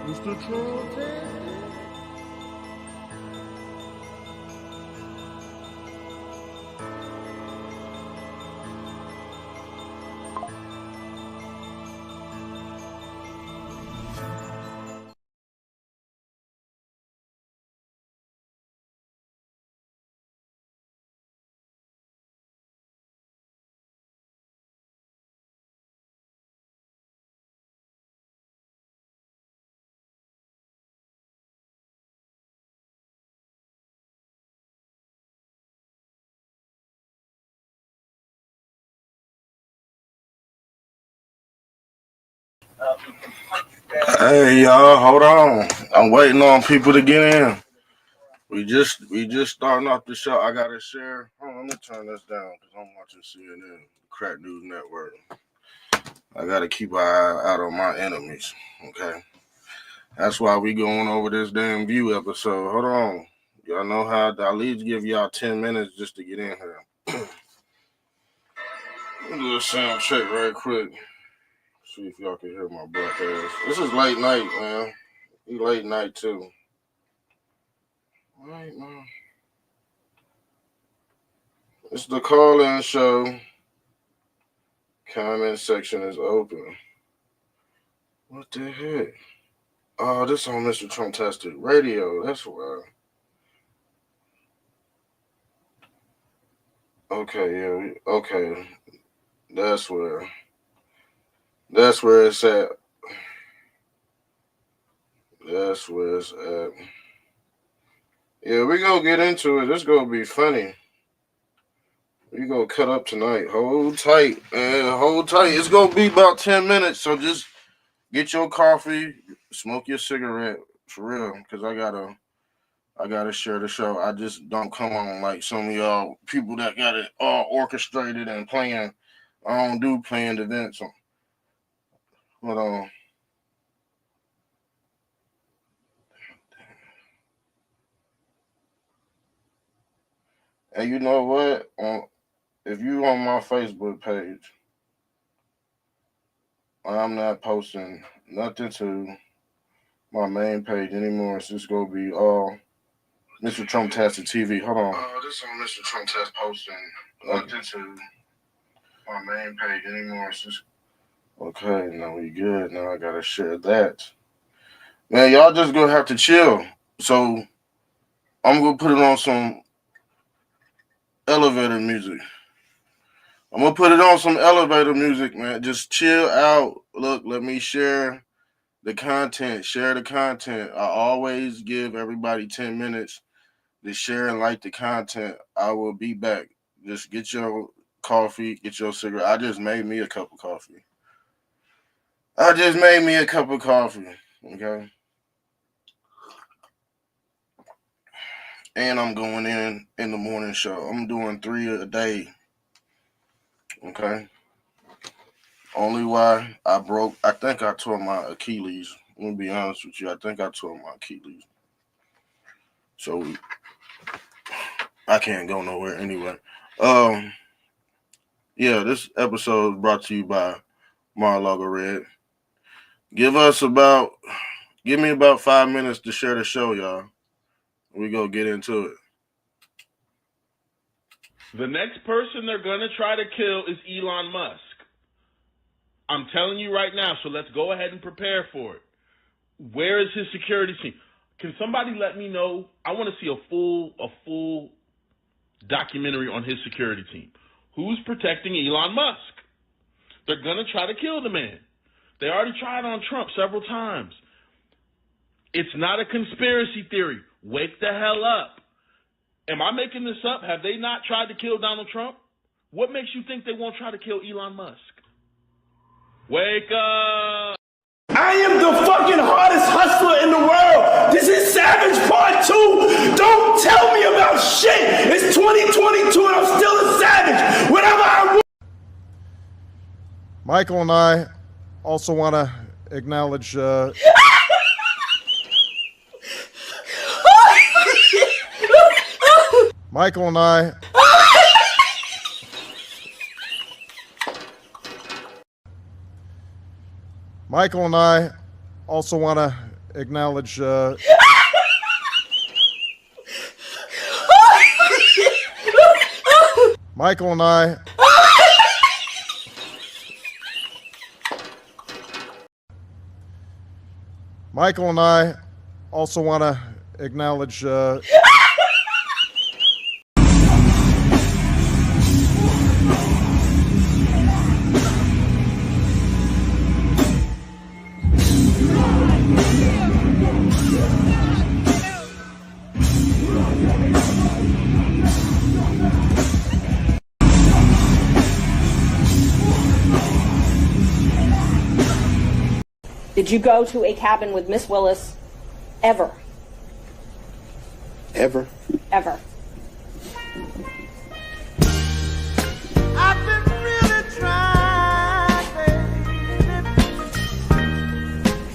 Mr. Trump. Hey y'all, hold on. I'm waiting on people to get in. We just starting off the show. I gotta share. Hold on, let me turn this down because I'm watching CNN, Crack News Network. I gotta keep an eye out on my enemies. Okay, that's why we going over this damn view episode. Hold on, y'all know how I at least give y'all 10 minutes just to get in here. Let me do a sound check right quick. See if y'all can hear my black ass. This is late night, man. Late night too. Right, man. It's the call-in show. Comment section is open. What the heck? Oh, this on Mr. Trump Tested Radio. That's why. Okay, yeah. Okay. That's where it's at. That's where it's at. Yeah, we gonna get into it. This gonna be funny. We gonna cut up tonight. Hold tight, man. Hold tight. It's gonna be about 10 minutes, so just get your coffee, smoke your cigarette, for real, because I gotta share the show. I just don't come on like some of y'all people that got it all orchestrated and playing. I don't do planned events. Hold on. And you know what? If you on my Facebook page, I'm not posting nothing to my main page anymore. It's just gonna be all Mr. Trump Tastic TV. Hold on. This on Mr. Trump Test posting nothing to my main page anymore. It's just okay. Now we good. Now I gotta share that. Man, y'all just gonna have to chill. So I'm gonna put it on some elevator music. I'm gonna put it on some elevator music, man. Just chill out. Look, let me share the content. Share the content. I always give everybody 10 minutes to share and like the content. I will be back. Just get your coffee, get your cigarette. I just made me a cup of coffee. Okay. And I'm going in the morning show. I'm doing 3 a day. Okay. Only why I think I tore my Achilles. Let me be honest with you. I think I tore my Achilles. So I can't go nowhere anyway. Yeah, this episode is brought to you by Mar-a-Lago Red. Give me about 5 minutes to share the show, y'all. We go get into it. The next person they're going to try to kill is Elon Musk. I'm telling you right now, so let's go ahead and prepare for it. Where is his security team? Can somebody let me know? I want to see a full documentary on his security team. Who's protecting Elon Musk? They're going to try to kill the man. They already tried on Trump several times. It's not a conspiracy theory. Wake the hell up. Am I making this up? Have they not tried to kill Donald Trump? What makes you think they won't try to kill Elon Musk? Wake up! I am the fucking hardest hustler in the world. This is Savage Part 2. Don't tell me about shit. It's 2022 and I'm still a savage. Whatever I want. Michael and I also want to acknowledge Michael and I also want to acknowledge Michael and I also want to acknowledge Did you go to a cabin with Miss Willis ever? Ever? Ever. I've been really trying, baby,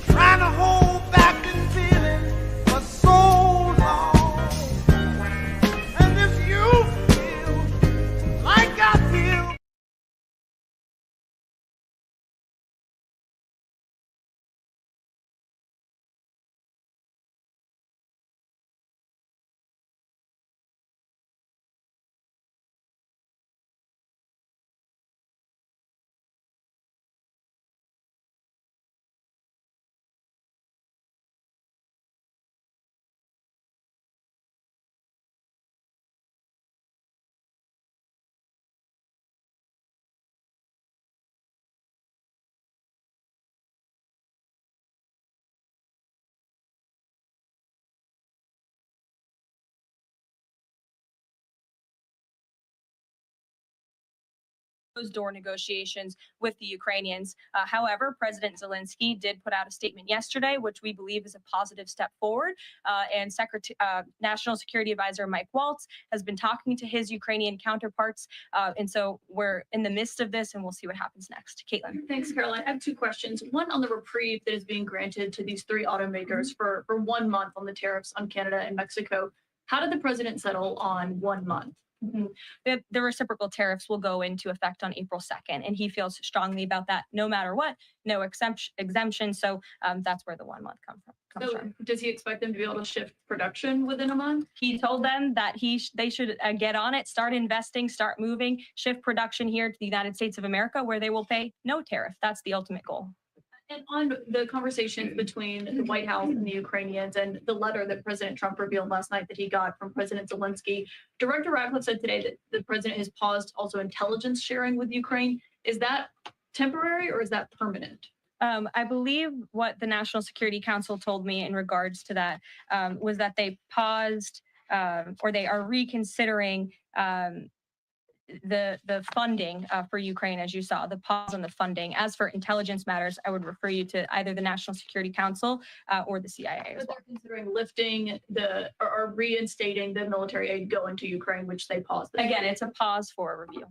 trying to hold back this feeling for so long. And if you feel like I feel, door negotiations with the Ukrainians. However, President Zelensky did put out a statement yesterday, which we believe is a positive step forward. And National Security Advisor Mike Waltz has been talking to his Ukrainian counterparts. And so we're in the midst of this, and we'll see what happens next. Caitlin. Thanks, Caroline. I have two questions. One on the reprieve that is being granted to these three automakers for 1 month on the tariffs on Canada and Mexico. How did the president settle on 1 month? The reciprocal tariffs will go into effect on April 2nd, and he feels strongly about that no matter what, no exemption. So that's where the 1 month comes from. Does he expect them to be able to shift production within a month? He told them that they should get on it, start investing, start moving, shift production here to the United States of America, where they will pay no tariff. That's the ultimate goal. And on the conversations between the White House and the Ukrainians and the letter that President Trump revealed last night that he got from President Zelensky, Director Ratcliffe said today that the president has paused also intelligence sharing with Ukraine. Is that temporary or is that permanent? I believe what the National Security Council told me in regards to that was that they paused or they are reconsidering the funding for Ukraine, as you saw, the pause on the funding. As for intelligence matters, I would refer you to either the National Security Council or the CIA as well. They're considering lifting or reinstating the military aid going to Ukraine, which they paused. Again, it's a pause for a review.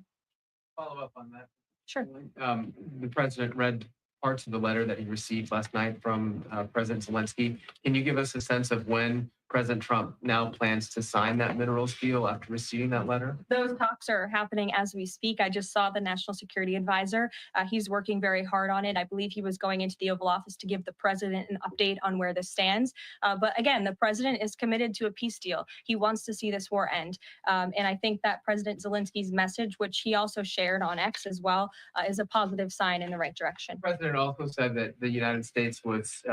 Follow up on that. Sure. The president read parts of the letter that he received last night from President Zelensky. Can you give us a sense of when President Trump now plans to sign that minerals deal after receiving that letter? Those talks are happening as we speak. I just saw the National Security Advisor. He's working very hard on it. I believe he was going into the Oval Office to give the president an update on where this stands. But again, the president is committed to a peace deal. He wants to see this war end. And I think that President Zelensky's message, which he also shared on X as well, is a positive sign in the right direction. The president also said that the United States was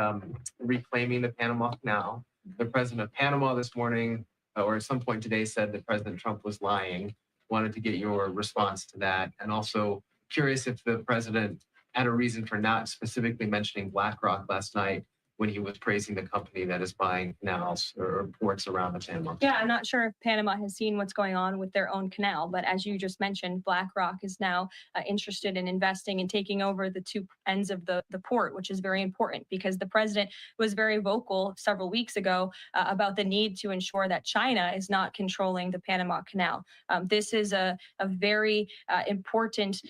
reclaiming the Panama Canal. The president of Panama this morning, or at some point today, said that President Trump was lying. Wanted to get your response to that. And also curious if the president had a reason for not specifically mentioning BlackRock last night when he was praising the company that is buying canals or ports around the Panama. Yeah, I'm not sure if Panama has seen what's going on with their own canal, but as you just mentioned, BlackRock is now interested in investing and taking over the two ends of the port, which is very important because the president was very vocal several weeks ago about the need to ensure that China is not controlling the Panama Canal. This is a very important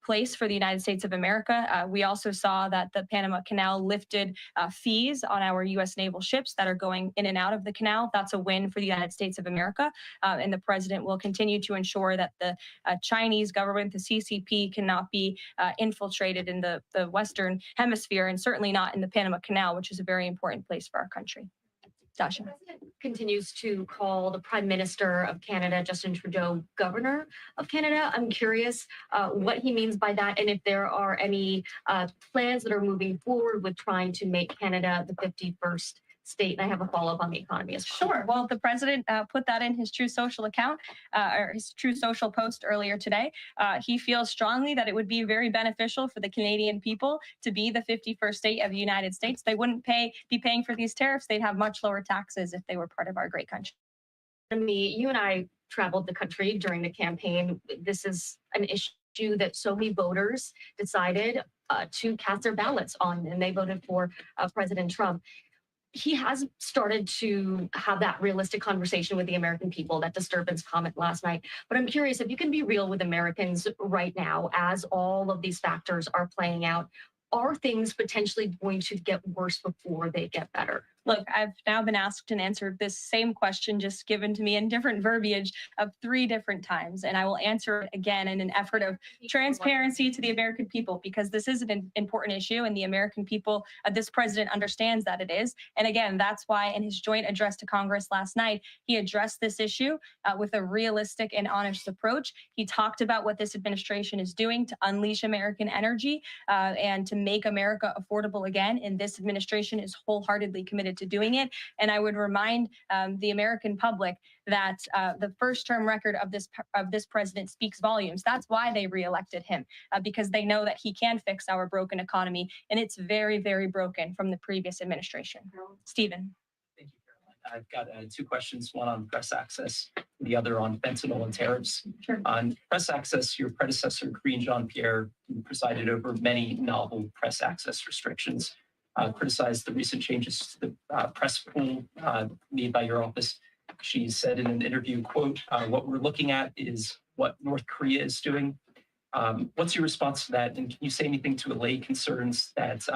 place for the United States of America. We also saw that the Panama Canal lifted fees on our U.S. naval ships that are going in and out of the canal. That's a win for the United States of America. And the president will continue to ensure that the Chinese government, the CCP, cannot be infiltrated in the Western Hemisphere, and certainly not in the Panama Canal, which is a very important place for our country. Dasha. The president continues to call the Prime Minister of Canada, Justin Trudeau, Governor of Canada. I'm curious what he means by that, and if there are any plans that are moving forward with trying to make Canada the 51st state. And I have a follow-up on the economy as well. Sure. Well, the president put that in his True Social account, or his True Social post earlier today. He feels strongly that it would be very beneficial for the Canadian people to be the 51st state of the United States. They wouldn't be paying for these tariffs. They'd have much lower taxes if they were part of our great country. You and I traveled the country during the campaign. This is an issue that so many voters decided to cast their ballots on, and they voted for President Trump. He has started to have that realistic conversation with the American people, that disturbance comment last night. But I'm curious if you can be real with Americans right now as all of these factors are playing out. Are things potentially going to get worse before they get better? Look, I've now been asked and answered this same question just given to me in different verbiage of 3 different times. And I will answer it again in an effort of transparency to the American people, because this is an important issue and the American people, this president understands that it is. And again, that's why in his joint address to Congress last night, he addressed this issue with a realistic and honest approach. He talked about what this administration is doing to unleash American energy and to make America affordable again. And this administration is wholeheartedly committed to doing it. And I would remind the American public that the first term record of this president speaks volumes. That's why they reelected him, because they know that he can fix our broken economy. And it's very, very broken from the previous administration. Stephen. Thank you, Caroline. I've got 2 questions, one on press access, the other on fentanyl and tariffs. Sure. On press access, your predecessor, Karine Jean-Pierre, who presided over many novel press access restrictions, criticized the recent changes to the press pool made by your office. She said in an interview, quote, what we're looking at is what North Korea is doing. What's your response to that? And can you say anything to allay concerns that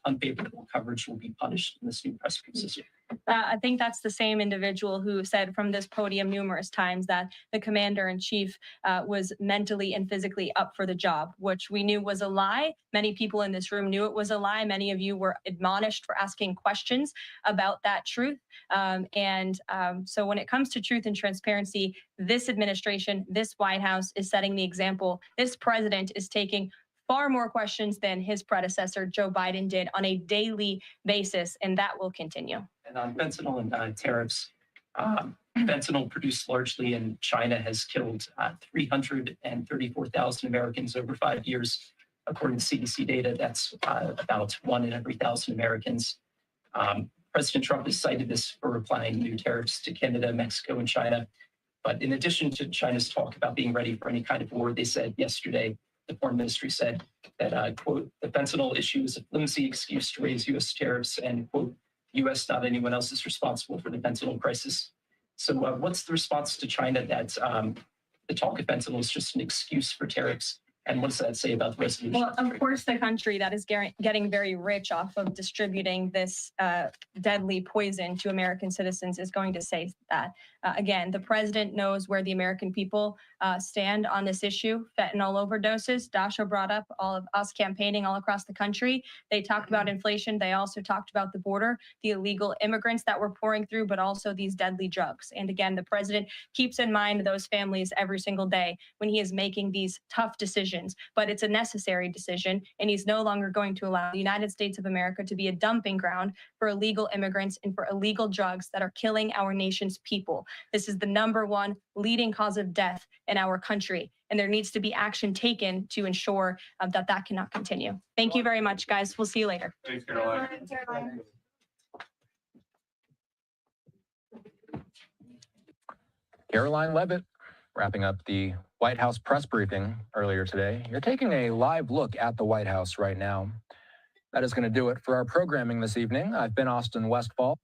unfavorable coverage will be punished in this new press pool system? I think that's the same individual who said from this podium numerous times that the commander-in-chief was mentally and physically up for the job, which we knew was a lie. Many people in this room knew it was a lie. Many of you were admonished for asking questions about that truth. So when it comes to truth and transparency, this administration, this White House is setting the example. This president is taking far more questions than his predecessor, Joe Biden, did on a daily basis, and that will continue. And on fentanyl and tariffs, fentanyl produced largely in China has killed 334,000 Americans over 5 years. According to CDC data, that's about 1 in every 1,000 Americans. President Trump has cited this for applying new tariffs to Canada, Mexico, and China. But in addition to China's talk about being ready for any kind of war, they said yesterday, the Foreign Ministry said that, quote, the fentanyl issue is a flimsy excuse to raise U.S. tariffs and, quote, U.S., not anyone else, is responsible for the fentanyl crisis. So what's the response to China that the talk of fentanyl is just an excuse for tariffs? And what does that say about the resolution? Well, of course, the country that is getting very rich off of distributing this deadly poison to American citizens is going to say that. Again, the president knows where the American people stand on this issue. Fentanyl overdoses. Dasha brought up all of us campaigning all across the country. They talked about inflation. They also talked about the border, the illegal immigrants that we're pouring through, but also these deadly drugs. And again, the president keeps in mind those families every single day when he is making these tough decisions. But it's a necessary decision, and he's no longer going to allow the United States of America to be a dumping ground for illegal immigrants and for illegal drugs that are killing our nation's people. This is the #1 leading cause of death in our country, and there needs to be action taken to ensure that cannot continue. Thank you very much, guys. We'll see you later. Thanks, Caroline. Caroline Levitt, wrapping up the White House press briefing earlier today. You're taking a live look at the White House right now. That is going to do it for our programming this evening. I've been Austin Westfall.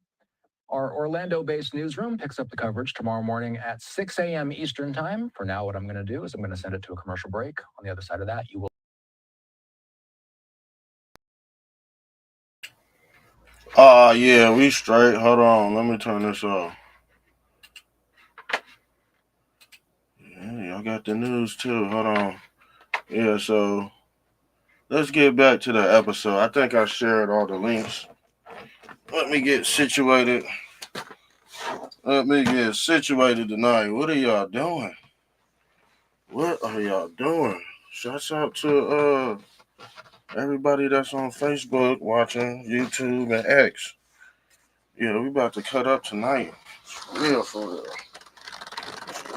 Our Orlando-based newsroom picks up the coverage tomorrow morning at 6 a.m. Eastern Time. For now, what I'm going to do is I'm going to send it to a commercial break. On the other side of that, you will. Yeah, we straight. Hold on. Let me turn this off. Yeah, y'all got the news too. Hold on. Yeah, so let's get back to the episode. I think I shared all the links. Let me get situated. Tonight. What are y'all doing? Shouts out to everybody that's on Facebook, watching, YouTube, and X. Yeah, we about to cut up tonight. Real for real.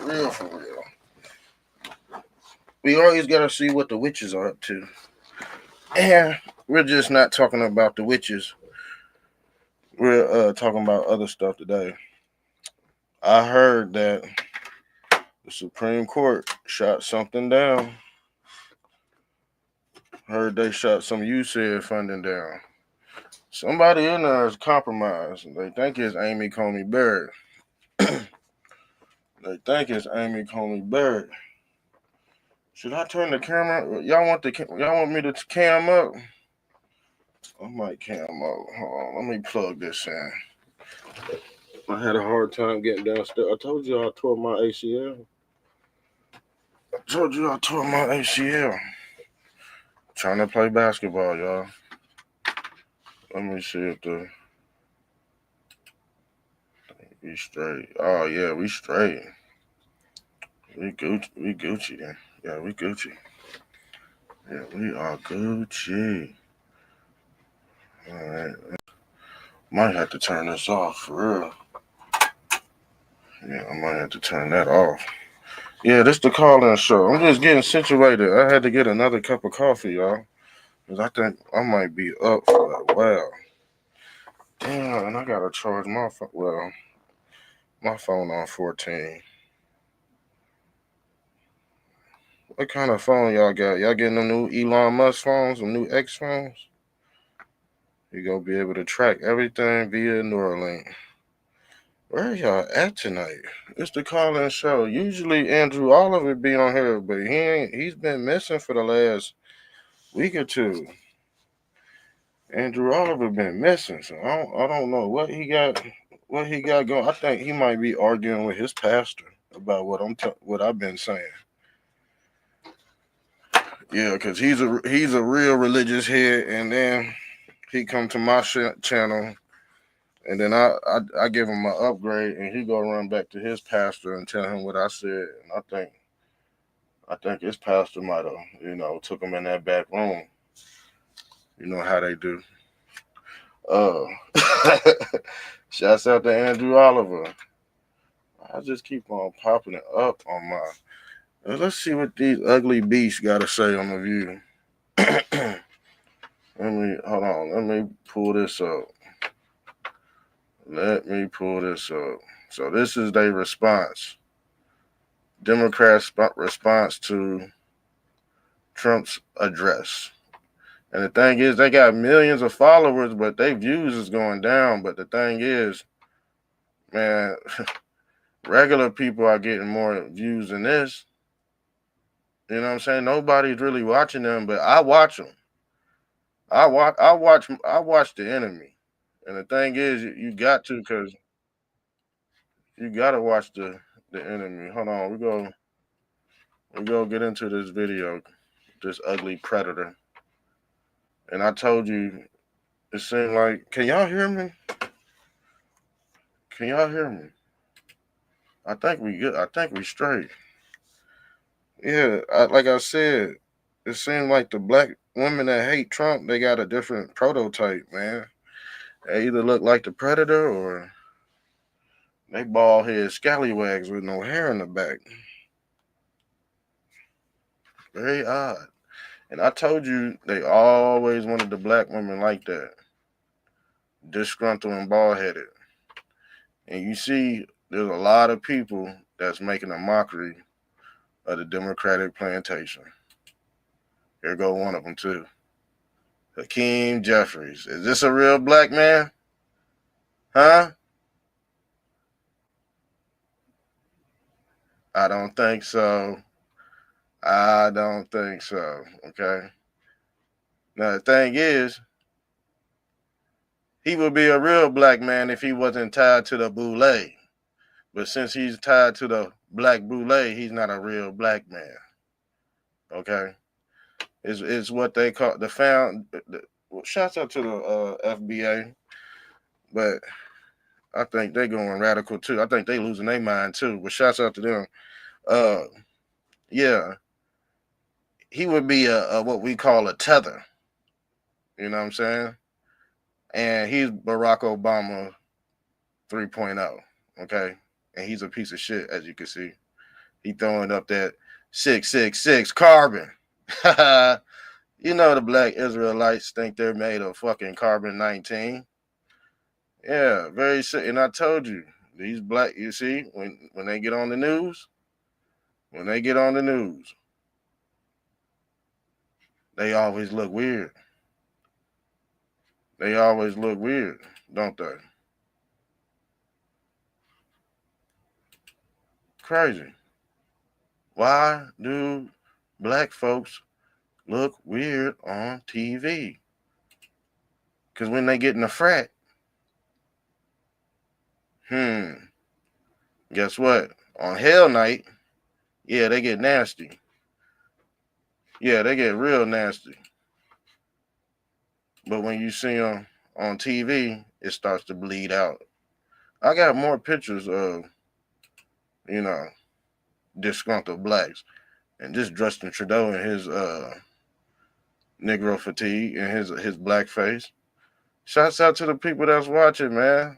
Real for real. We always gotta see what the witches are up to. And we're just not talking about the witches. We're talking about other stuff today. I heard that the Supreme Court shot something down. Heard they shot some USAID funding down. Somebody in there is compromised. They think it's Amy Coney Barrett. Should I turn the camera? Y'all want me to cam up? I might cam up. Hold on, let me plug this in. I had a hard time getting downstairs. I told you I tore my ACL. Trying to play basketball, y'all. Let me see if we straight. Oh yeah, we straight. We Gucci then. Yeah, we Gucci. Yeah, we are Gucci. Alright. Might have to turn this off for real. Yeah, I might have to turn that off. Yeah, this the call-in show. I'm just getting situated. I had to get another cup of coffee, y'all. Because I think I might be up for a while. Damn, and I gotta charge my phone. Well, my phone on 14. What kind of phone y'all got? Y'all getting them new Elon Musk phones, them new X phones? You gonna be able to track everything via Neuralink. Where y'all at tonight? It's the call-in show. Usually Andrew Oliver be on here, but he's been missing for the last week or two. Andrew Oliver been missing, so I don't know what he got going. I think he might be arguing with his pastor about what I've been saying. Yeah, because he's a real religious head, and then he come to my channel, and then I give him an upgrade, and he go run back to his pastor and tell him what I said, and I think his pastor might have took him in that back room. You know how they do. Shouts out to Andrew Oliver. I just keep on popping it up on my. Let's see what these ugly beasts got to say on the View. Hold on. Let me pull this up. So this is their response. Democrats' response to Trump's address. And the thing is, they got millions of followers, but their views is going down. But the thing is, man, regular people are getting more views than this. You know what I'm saying? Nobody's really watching them, but I watch them. I watch the enemy. And the thing is, you got to, because you got to watch the enemy. Hold on, we go get into this video, this ugly predator. And I told you, it seemed like, can y'all hear me? I think we good. I think we straight. Yeah, like I said, it seemed like the black women that hate Trump, they got a different prototype, man. They either look like the predator or they bald head scallywags with no hair in the back. Very odd. And I told you they always wanted the black women like that. Disgruntled and bald headed. And you see, there's a lot of people that's making a mockery of the Democratic plantation. Here go one of them too. Hakeem Jeffries. Is this a real black man? Huh? I don't think so. I don't think so. Okay. Now the thing is, he would be a real black man if he wasn't tied to the boule. But since he's tied to the black boule, he's not a real black man. Okay. It's what they call the found. Well, shouts out to the FBA, but I think they're going radical too. I think they losing their mind too. But shouts out to them. Uh, yeah, he would be a what we call a tether. You know what I'm saying? And he's Barack Obama 3.0. Okay, and he's a piece of shit, as you can see. He throwing up that 666 carbon. You know the black Israelites think they're made of fucking carbon 19. Yeah, very sick. And I told you, these black, you see, when they get on the news, they always look weird. They always look weird, don't they? Crazy. Why do black folks look weird on TV? Because when they get in a frat, guess what? On Hell Night, yeah, they get nasty. Yeah, they get real nasty. But when you see them on TV, it starts to bleed out. I got more pictures of, disgruntled blacks. And just Justin Trudeau in his Negro fatigue and his black face. Shouts out to the people that's watching, man.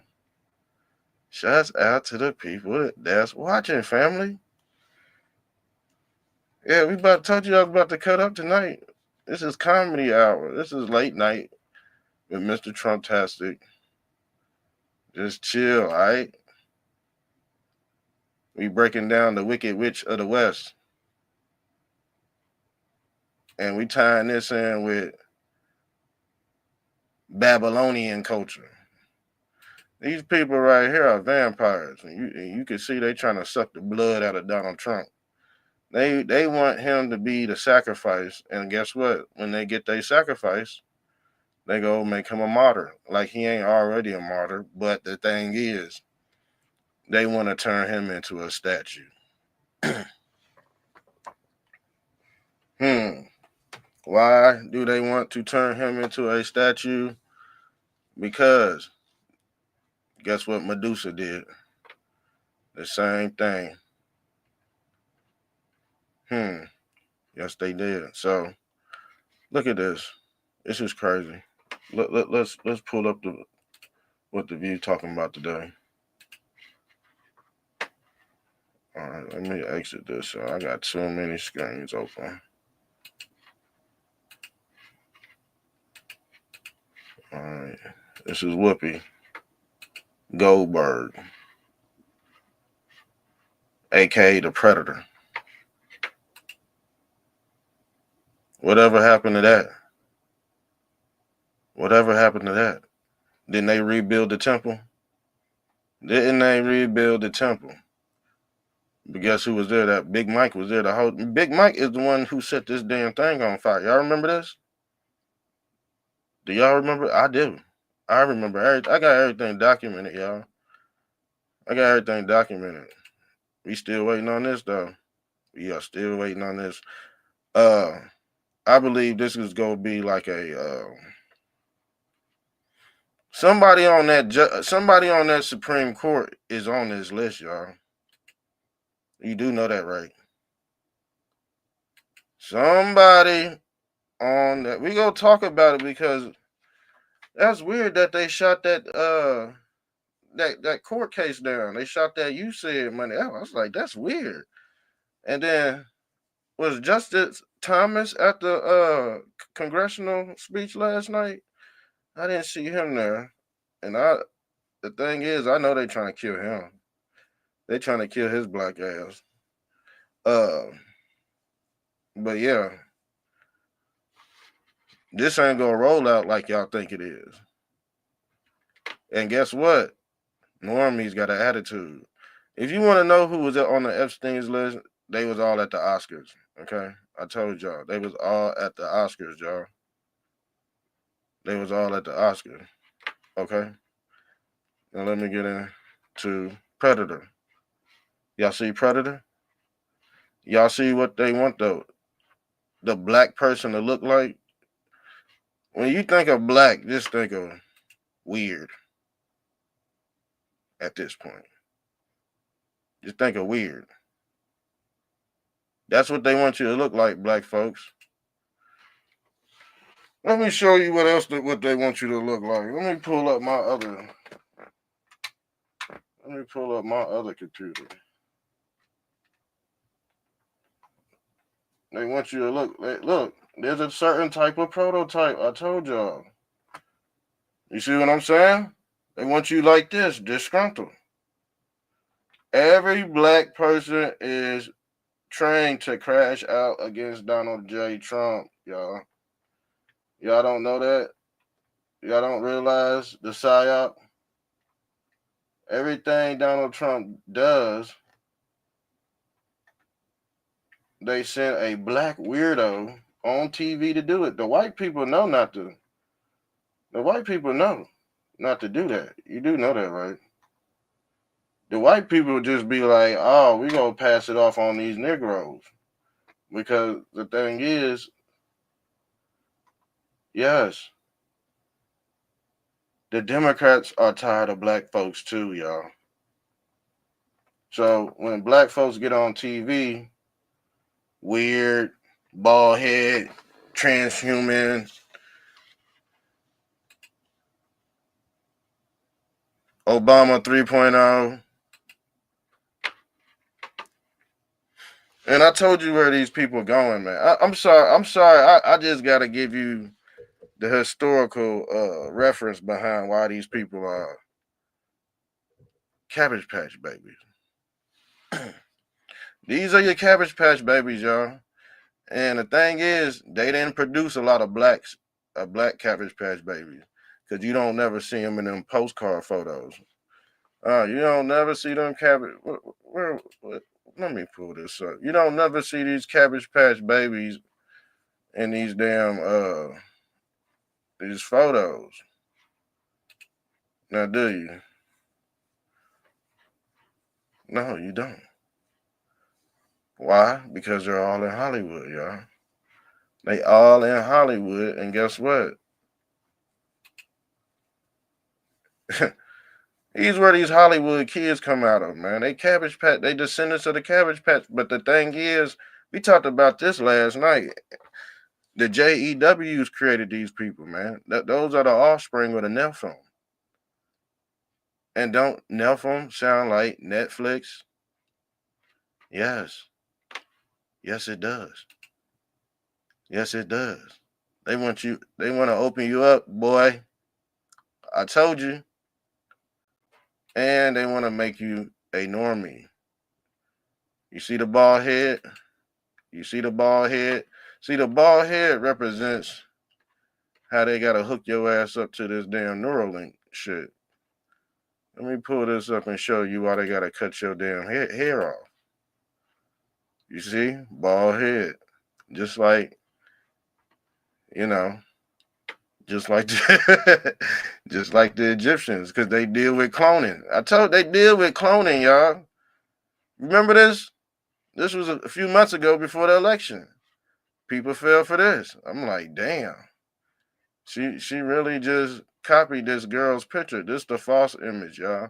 Shouts out to the people that's watching, family. Yeah, told you I was about to cut up tonight. This is comedy hour. This is late night with Mr. Trumptastic. Just chill, all right? We breaking down the Wicked Witch of the West. And we tying this in with Babylonian culture. These people right here are vampires. And you can see they trying to suck the blood out of Donald Trump. They want him to be the sacrifice. And guess what? When they get their sacrifice, they go make him a martyr. Like he ain't already a martyr. But the thing is, they want to turn him into a statue. Why do they want to turn him into a statue? Because guess what Medusa did? The same thing. Yes, they did. So look at this. This is crazy. Let's pull up what the View talking about today. All right, let me exit this. So I got too many screens open. All right, this is Whoopi Goldberg, aka the Predator. Whatever happened to that? Whatever happened to that? Didn't they rebuild the temple? Didn't they rebuild the temple? But guess who was there? That Big Mike was there. Big Mike is the one who set this damn thing on fire. Y'all remember this? Do y'all remember? I do. I remember everything. I got everything documented, y'all. I got everything documented. We still waiting on this, though. We are still waiting on this. I believe this is gonna be like a somebody on that Supreme Court is on this list, y'all. You do know that, right? Somebody on that. We gonna talk about it because that's weird that they shot that court case down. They shot that you said money. I was like, that's weird. And then was Justice Thomas at the congressional speech last night? I didn't see him there. And the thing is, I know they trying to kill him. They trying to kill his black ass. But yeah, this ain't gonna roll out like y'all think it is. And guess what? Normie's got an attitude. If you want to know who was on the Epstein's list, they was all at the Oscars. Okay, I told y'all they was all at the Oscars, y'all. They was all at the Oscars. Okay. Now let me get into Predator. Y'all see Predator? Y'all see what they want the black person to look like? When you think of black, just think of weird at this point. Just think of weird. That's what they want you to look like, black folks. Let me show you what they want you to look like. Let me pull up my other computer. They want you to look, there's a certain type of prototype. I told y'all. You see what I'm saying? They want you like this, disgruntled. Every black person is trained to crash out against Donald J. Trump, y'all. Y'all don't know that? Y'all don't realize the psyop? Everything Donald Trump does, they send a black weirdo on TV to do it. The white people know not to. The white people know not to do that. You do know that, right? The white people just be like, oh, we gonna pass it off on these Negroes. Because the thing is, yes, the Democrats are tired of black folks too, y'all. So when black folks get on TV, weird, bald head, transhuman, Obama 3.0. And I told you where these people going, man. I'm sorry. I just got to give you the historical reference behind why these people are Cabbage Patch babies. These are your Cabbage Patch babies, y'all. And the thing is, they didn't produce a lot of black Cabbage Patch babies, because you don't never see them in them postcard photos. You don't never see them cabbage. Let me pull this up. You don't never see these Cabbage Patch babies in these damn these photos. Now, do you? No, you don't. Why? Because they're all in Hollywood, y'all. They all in Hollywood, and guess what? These where these Hollywood kids come out of, man. They Cabbage Patch, they descendants of the Cabbage Patch. But the thing is, we talked about this last night. The JEWs created these people, man. Those are the offspring of the Nephilim. And don't Nephilim sound like Netflix? Yes. Yes, it does. Yes, it does. They want to open you up, boy. I told you. And they want to make you a normie. You see the bald head? You see the bald head? See, the bald head represents how they got to hook your ass up to this damn Neuralink shit. Let me pull this up and show you why they got to cut your damn hair off. You see? Bald head. Just like, just like just like the Egyptians, because they deal with cloning. They deal with cloning, y'all. Remember this? This was a few months ago before the election. People fell for this. I'm like, damn. She really just copied this girl's picture. This the false image, y'all.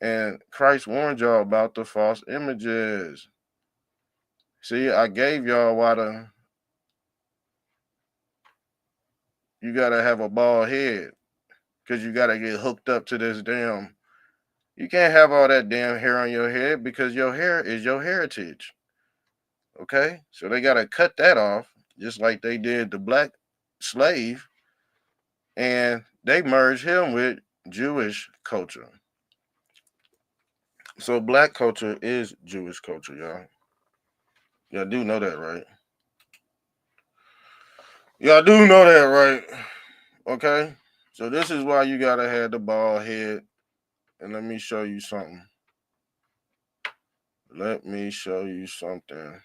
And Christ warned y'all about the false images. See, I gave y'all why you gotta have a bald head, because you gotta get hooked up to this damn. You can't have all that damn hair on your head, because your hair is your heritage. Okay? So they gotta cut that off, just like they did the black slave, and they merged him with Jewish culture. So black culture is Jewish culture, y'all. Y'all do know that, right? Y'all do know that, right? Okay? So this is why you gotta have the bald head. And let me show you something. Let me show you something.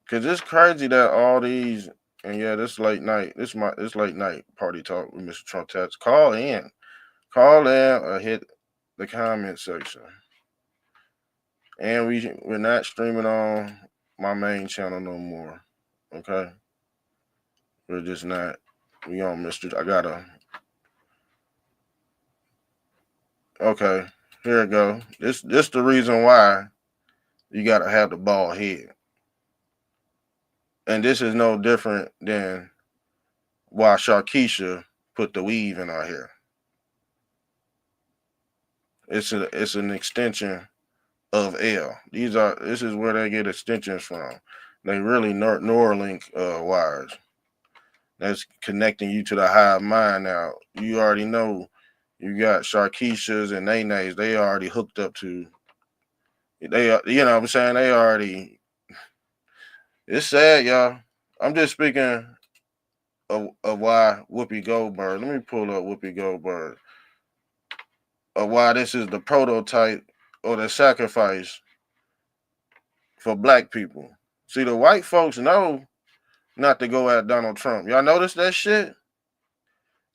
Cause it's crazy that all these, and yeah, this late night. This late night party talk with Mr. Trump Tats. Call in or hit the comment section. And we're not streaming on my main channel no more. Okay, we're just not. We on Mr. I gotta. Okay, here it go. This the reason why you gotta have the bald head. And this is no different than why Sharkeisha put the weave in our hair. It's an extension of L. This is where they get extensions from. They really Neuralink wires. That's connecting you to the hive mind now. You already know you got Sharkeishas and Nays. They already hooked up to. They are, you know what I'm saying? They already. It's sad, y'all. I'm just speaking of why Whoopi Goldberg. Let me pull up Whoopi Goldberg. Of why this is the prototype or the sacrifice for black people. See, the white folks know not to go at Donald Trump. Y'all notice that shit?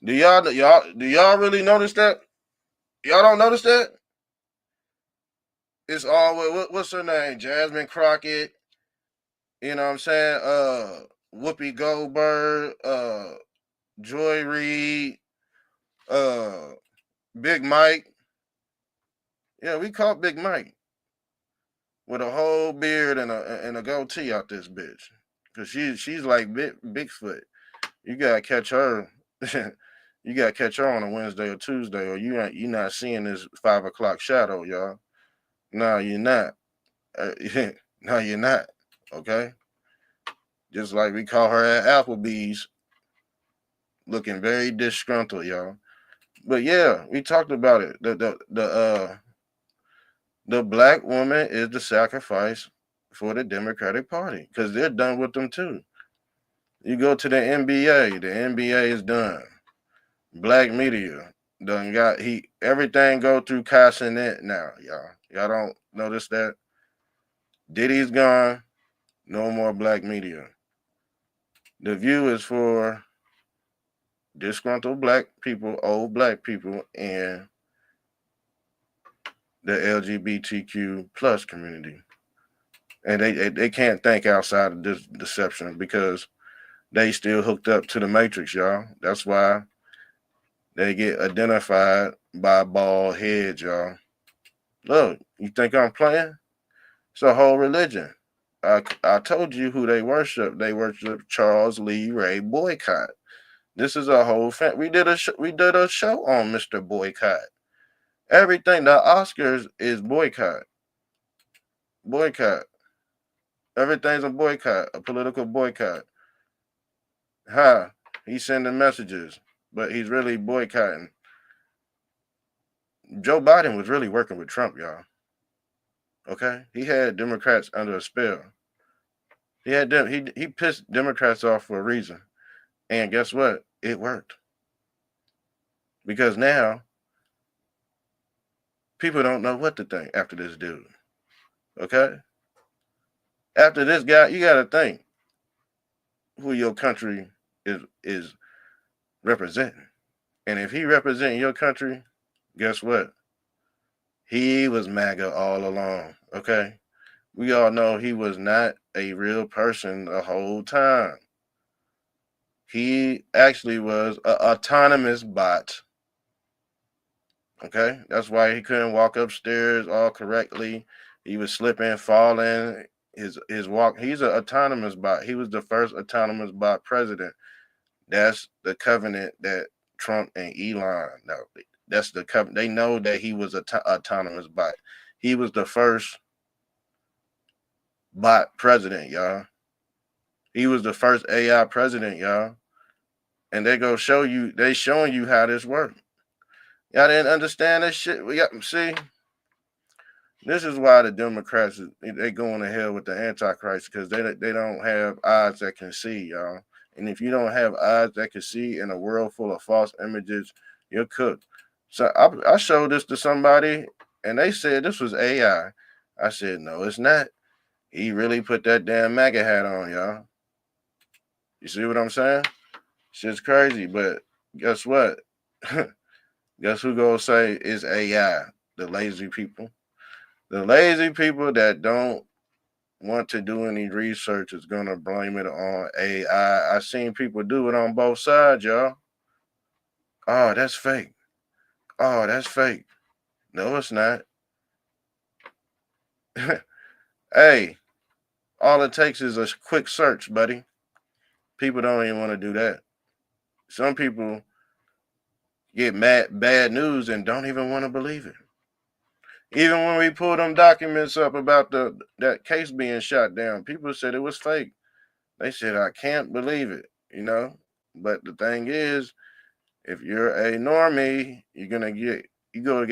Do y'all really notice that? Y'all don't notice that? It's all what's her name? Jasmine Crockett. You know what I'm saying? Whoopi Goldberg, Joy Reid, Big Mike. Yeah, we caught Big Mike with a whole beard and a goatee out this bitch. Cause she's like Bigfoot. You gotta catch her. You gotta catch her on a Wednesday or Tuesday, or you're not seeing this 5 o'clock shadow, y'all. No, you're not. No, you're not. Okay. Just like we call her at Applebee's, looking very disgruntled, y'all. But yeah, we talked about it. The black woman is the sacrifice for the Democratic Party because they're done with them too. You go to the NBA, the NBA is done. Black media done got everything go through Cassinet now, y'all. Y'all don't notice that? Diddy's gone, no more black media. The View is for disgruntled black people, old black people, and the LGBTQ plus community. And they can't think outside of this deception because they still hooked up to the Matrix, y'all. That's why they get identified by bald heads, y'all. Look, you think I'm playing? It's a whole religion. I told you who they worship. They worship Charles Lee Ray Boycott. This is a whole we did a show on Mr. Boycott. Everything, the Oscars is boycott. Boycott. Everything's a boycott, a political boycott. He's sending messages, but he's really boycotting. Joe Biden was really working with Trump, y'all. Okay? He had Democrats under a spell. He pissed Democrats off for a reason. And guess what? It worked. Because now people don't know what to think after this dude. Okay? After this guy, you got to think who your country is representing. And if he representing your country, guess what? He was MAGA all along. Okay? We all know he was not a real person the whole time. He actually was an autonomous bot. Okay? That's why he couldn't walk upstairs all correctly. He was slipping, falling. His walk. He's an autonomous bot. He was the first autonomous bot president. That's the covenant that Trump and Elon know. That's the covenant. They know that he was an autonomous bot. He was the first bot president, y'all. He was the first AI president, y'all. And they go show you. They showing you how this works. Y'all didn't understand this shit. See. This is why the Democrats, they going to hell with the Antichrist because they don't have eyes that can see, y'all. And if you don't have eyes that can see in a world full of false images, you're cooked. So I showed this to somebody, and they said this was AI. I said, no, it's not. He really put that damn MAGA hat on, y'all. You see what I'm saying? Shit's crazy, but guess what? Guess who gonna say it's AI? The lazy people. The lazy people that don't want to do any research is gonna blame it on AI. I seen people do it on both sides, y'all. Oh, that's fake. Oh, that's fake. No, it's not. Hey, all it takes is a quick search, buddy. People don't even want to do that. Some people get bad news and don't even want to believe it. Even when we pulled them documents up about that case being shot down, people said it was fake. They said, I can't believe it, you know? But the thing is, if you're a normie, you're gonna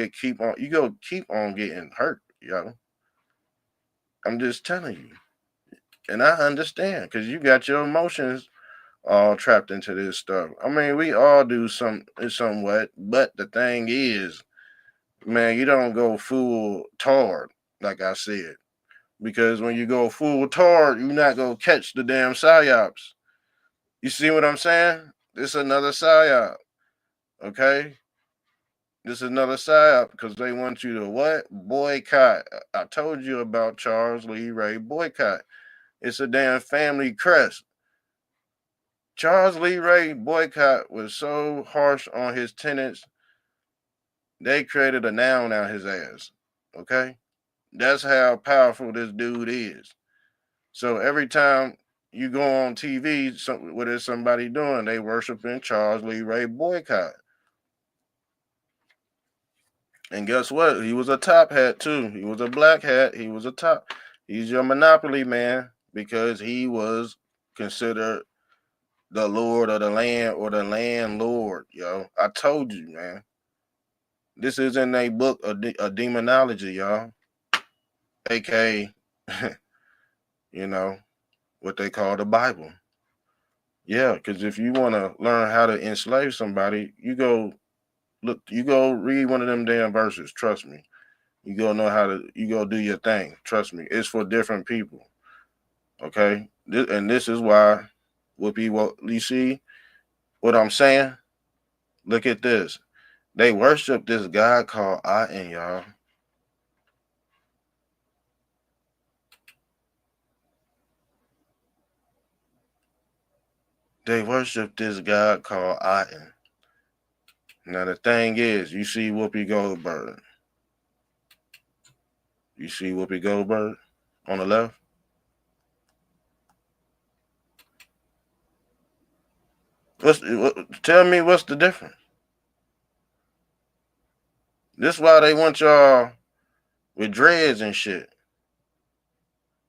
keep on getting hurt, yo. I'm just telling you. And I understand, because you got your emotions all trapped into this stuff. I mean, we all do somewhat, but the thing is, man, you don't go full tard, like I said. Because when you go full tard, you're not gonna catch the damn psyops. You see what I'm saying? This is another psyop. Okay? This is another psyop because they want you to what? Boycott. I told you about Charles Lee Ray boycott. It's a damn family crest. Charles Lee Ray boycott was so harsh on his tenants, they created a noun out his ass. Okay? That's how powerful this dude is. So every time you go on TV, what is somebody doing? They worshiping Charles Lee Ray boycott. And guess what? He was a top hat too. He was a black hat. He was a top. He's your monopoly man because he was considered the lord of the land or the landlord. Yo, I told you, man. This is in a book of demonology, y'all. AKA, you know, what they call the Bible. Yeah, because if you want to learn how to enslave somebody, you go read one of them damn verses. Trust me. You go do your thing. Trust me. It's for different people. Okay? This is why you see what I'm saying? Look at this. They worship this God called Aten, y'all. They worship this God called Aten. Now the thing is, you see Whoopi Goldberg. You see Whoopi Goldberg on the left? Tell me what's the difference? This why they want y'all with dreads and shit.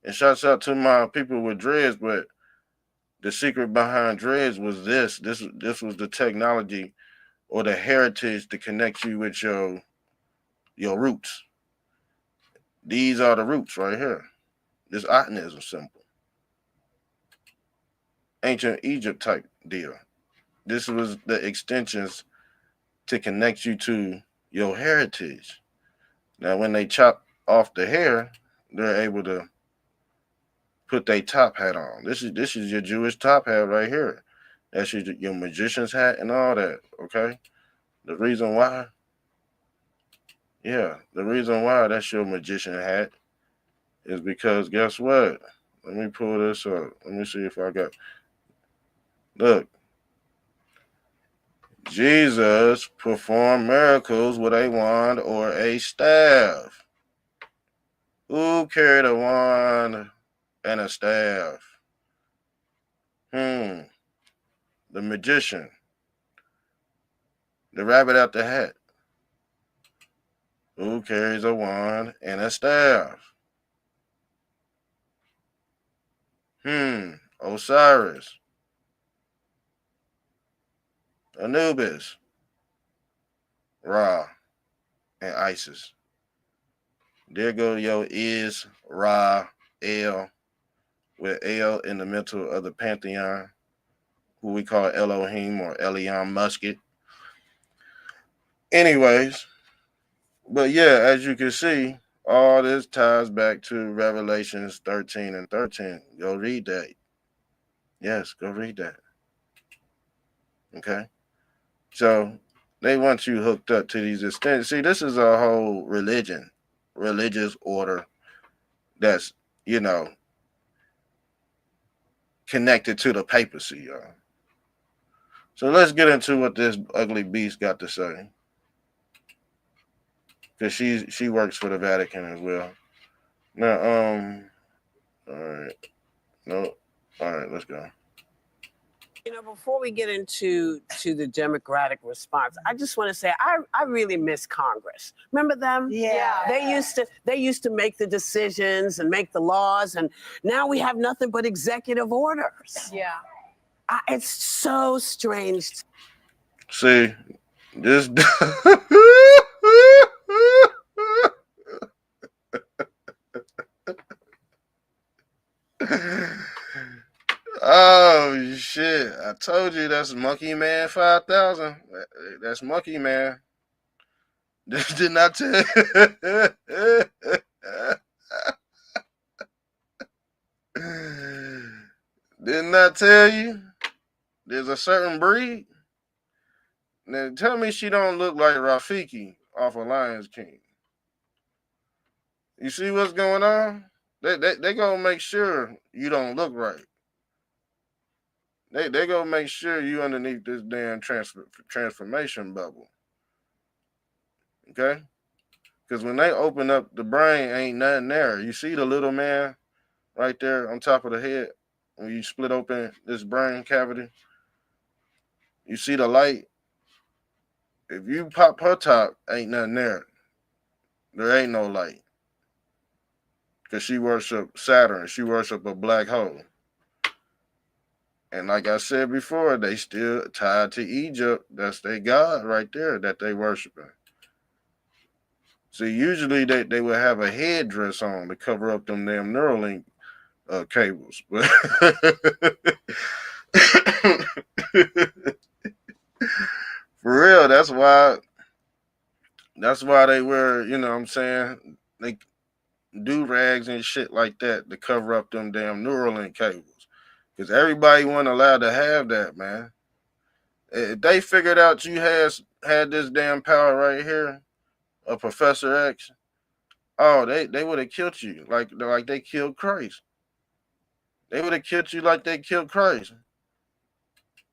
And shouts out to my people with dreads, but the secret behind dreads was this. This was the technology or the heritage to connect you with your roots. These are the roots right here. This Atenism symbol. Ancient Egypt type deal. This was the extensions to connect you to your heritage. Now, when they chop off the hair, they're able to put their top hat on. This is your Jewish top hat right here. That's your magician's hat and all that. Okay. The reason why that's your magician hat is because guess what? Let me pull this up. Let me see if I got. Look, Jesus performed miracles with a wand or a staff. Who carried a wand and a staff? The magician. The rabbit out the hat. Who carries a wand and a staff? Osiris. Anubis. Ra. And Isis. There go your is Ra El with El in the middle of the pantheon, who we call Elohim or Eliam Musket. Anyways, but yeah, as you can see, All this ties back to Revelations 13 and 13. Go read that. Yes, go read that. Okay? So they want you hooked up to these extents. See, this is a whole religious order that's, connected to the papacy, y'all. So let's get into what this ugly beast got to say. Because she works for the Vatican as well. Now, all right. No. All right, let's go. Before we get into the Democratic response, I just want to say I really miss Congress. Remember them? Yeah. They used to make the decisions and make the laws, and now we have nothing but executive orders. Yeah. It's so strange. See, this. Oh shit! I told you that's Monkey Man 5000. That's Monkey Man. Did not tell you. Did not tell you. There's a certain breed. Now tell me she don't look like Rafiki off of Lions King. You see what's going on? They gonna make sure you don't look right. They gonna make sure you underneath this damn transformation bubble. Okay? Because when they open up the brain, ain't nothing there. You see the little man right there on top of the head when you split open this brain cavity. You see the light. If you pop her top, ain't nothing there. There ain't no light. Because she worship Saturn. She worship a black hole. And like I said before, they still tied to Egypt. That's their God right there that they worshiping. See, usually they would have a headdress on to cover up them damn Neuralink cables. But for real, that's why they wear, you know what I'm saying, they do rags and shit like that to cover up them damn Neuralink cables. Because everybody wasn't allowed to have that, man. If they figured out you had this damn power right here, a Professor X, oh, they would have killed you like they killed Christ. They would have killed you like they killed Christ.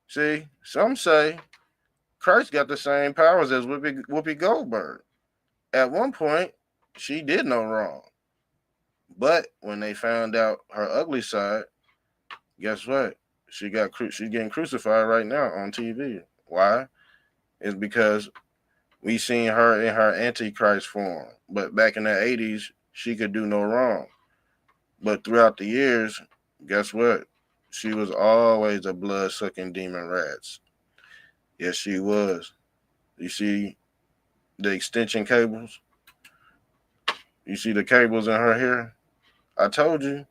See, some say Christ got the same powers as Whoopi Goldberg. At one point, she did no wrong. But when they found out her ugly side, guess what? She's getting crucified right now on TV. Why? It's because we seen her in her Antichrist form. But back in the 80s, she could do no wrong. But throughout the years, guess what? She was always a blood-sucking demon rats. Yes, she was. You see the extension cables? You see the cables in her hair? I told you.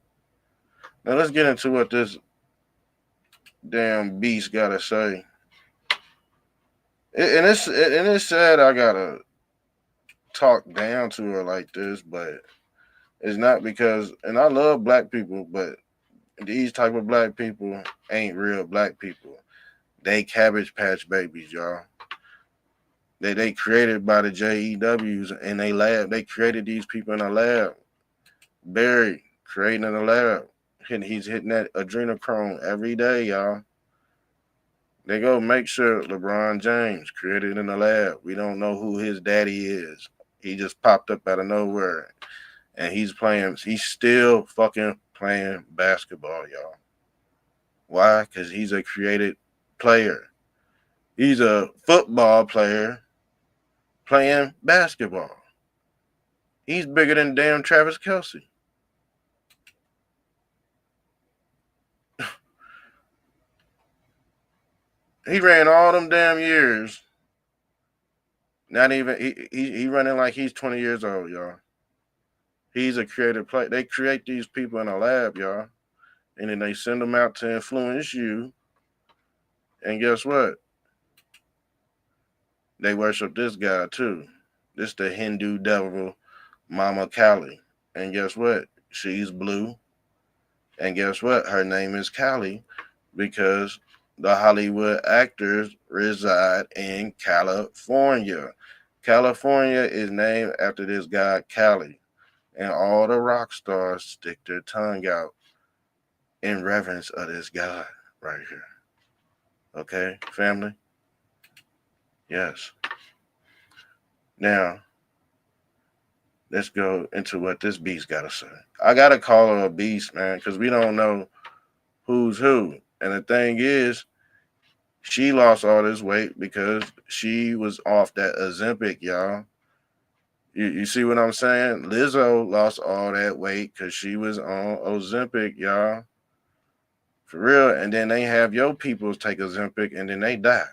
Now let's get into what this damn beast gotta say. And it's sad I gotta talk down to her like this, but it's not because, and I love black people, but these type of black people ain't real black people. They Cabbage Patch Babies, y'all. They created by the JEWs in a lab. They created these people in a lab. Barry creating in a lab. He's hitting that adrenochrome every day, y'all. They go make sure LeBron James created in the lab. We don't know who his daddy is. He just popped up out of nowhere. And he's still fucking playing basketball, y'all. Why? Because he's a created player. He's a football player playing basketball. He's bigger than damn Travis Kelce. He ran all them damn years. Not even he running like he's 20 years old, y'all. He's a creative player. They create these people in a lab, y'all, and then they send them out to influence you. And guess what? They worship this guy too. This the Hindu devil, Mama Callie. And guess what? She's blue. And guess what? Her name is Callie because the Hollywood actors reside in California. California is named after this guy, Callie. And all the rock stars stick their tongue out in reverence of this guy right here. Okay, family? Yes. Now, let's go into what this beast got to say. I got to call her a beast, man, because we don't know who's who. And the thing is, she lost all this weight because she was off that Ozempic, y'all. You see what I'm saying? Lizzo lost all that weight because she was on Ozempic, y'all. For real. And then they have your people take Ozempic and then they die.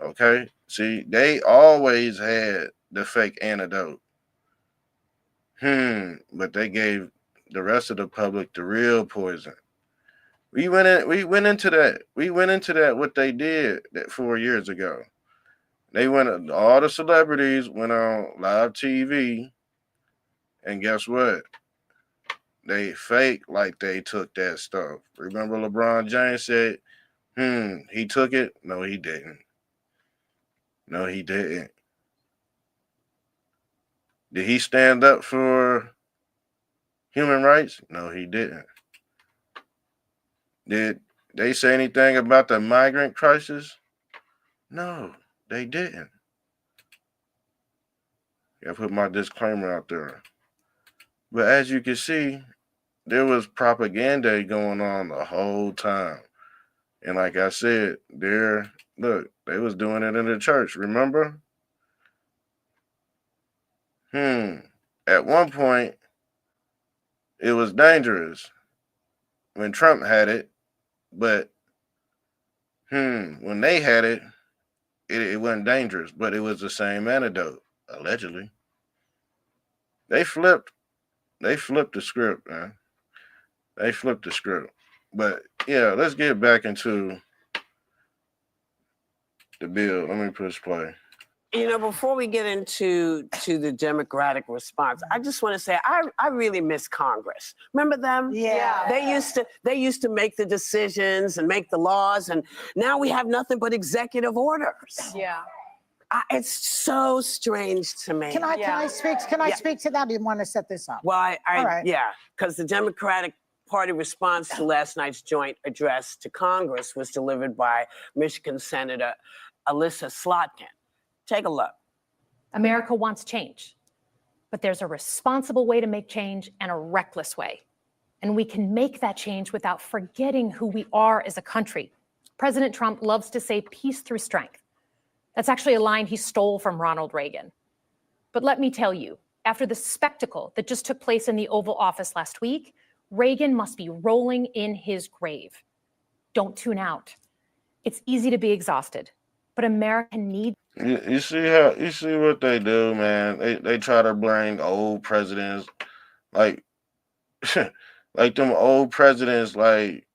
Okay? See, they always had the fake antidote. But they gave the rest of the public the real poison. We went into that. We went into that what they did that 4 years ago. They went, all the celebrities went on live TV, and guess what? They fake like they took that stuff. Remember LeBron James said, he took it? No, he didn't. No, he didn't. Did he stand up for human rights? No, he didn't. Did they say anything about the migrant crisis? No, they didn't. I put my disclaimer out there. But as you can see, there was propaganda going on the whole time. And like I said, they was doing it in the church, remember? At one point, it was dangerous when Trump had it, but when they had it, it wasn't dangerous, but it was the same antidote, allegedly. They flipped the script, man. They flipped the script. But yeah, let's get back into the bill. Let me push play. You know, before we get into the Democratic response, I just want to say I really miss Congress. Remember them? Yeah. They used to make the decisions and make the laws, and now we have nothing but executive orders. Yeah. It's so strange to me. Can I speak to that? I want to set this up. Well, All right. yeah, because the Democratic Party response to last night's joint address to Congress was delivered by Michigan Senator Elissa Slotkin. Take a look. America wants change, but there's a responsible way to make change and a reckless way. And we can make that change without forgetting who we are as a country. President Trump loves to say peace through strength. That's actually a line he stole from Ronald Reagan. But let me tell you, after the spectacle that just took place in the Oval Office last week, Reagan must be rolling in his grave. Don't tune out. It's easy to be exhausted, but America needs. You see what they do, man. They try to bring old presidents, like like them old presidents, like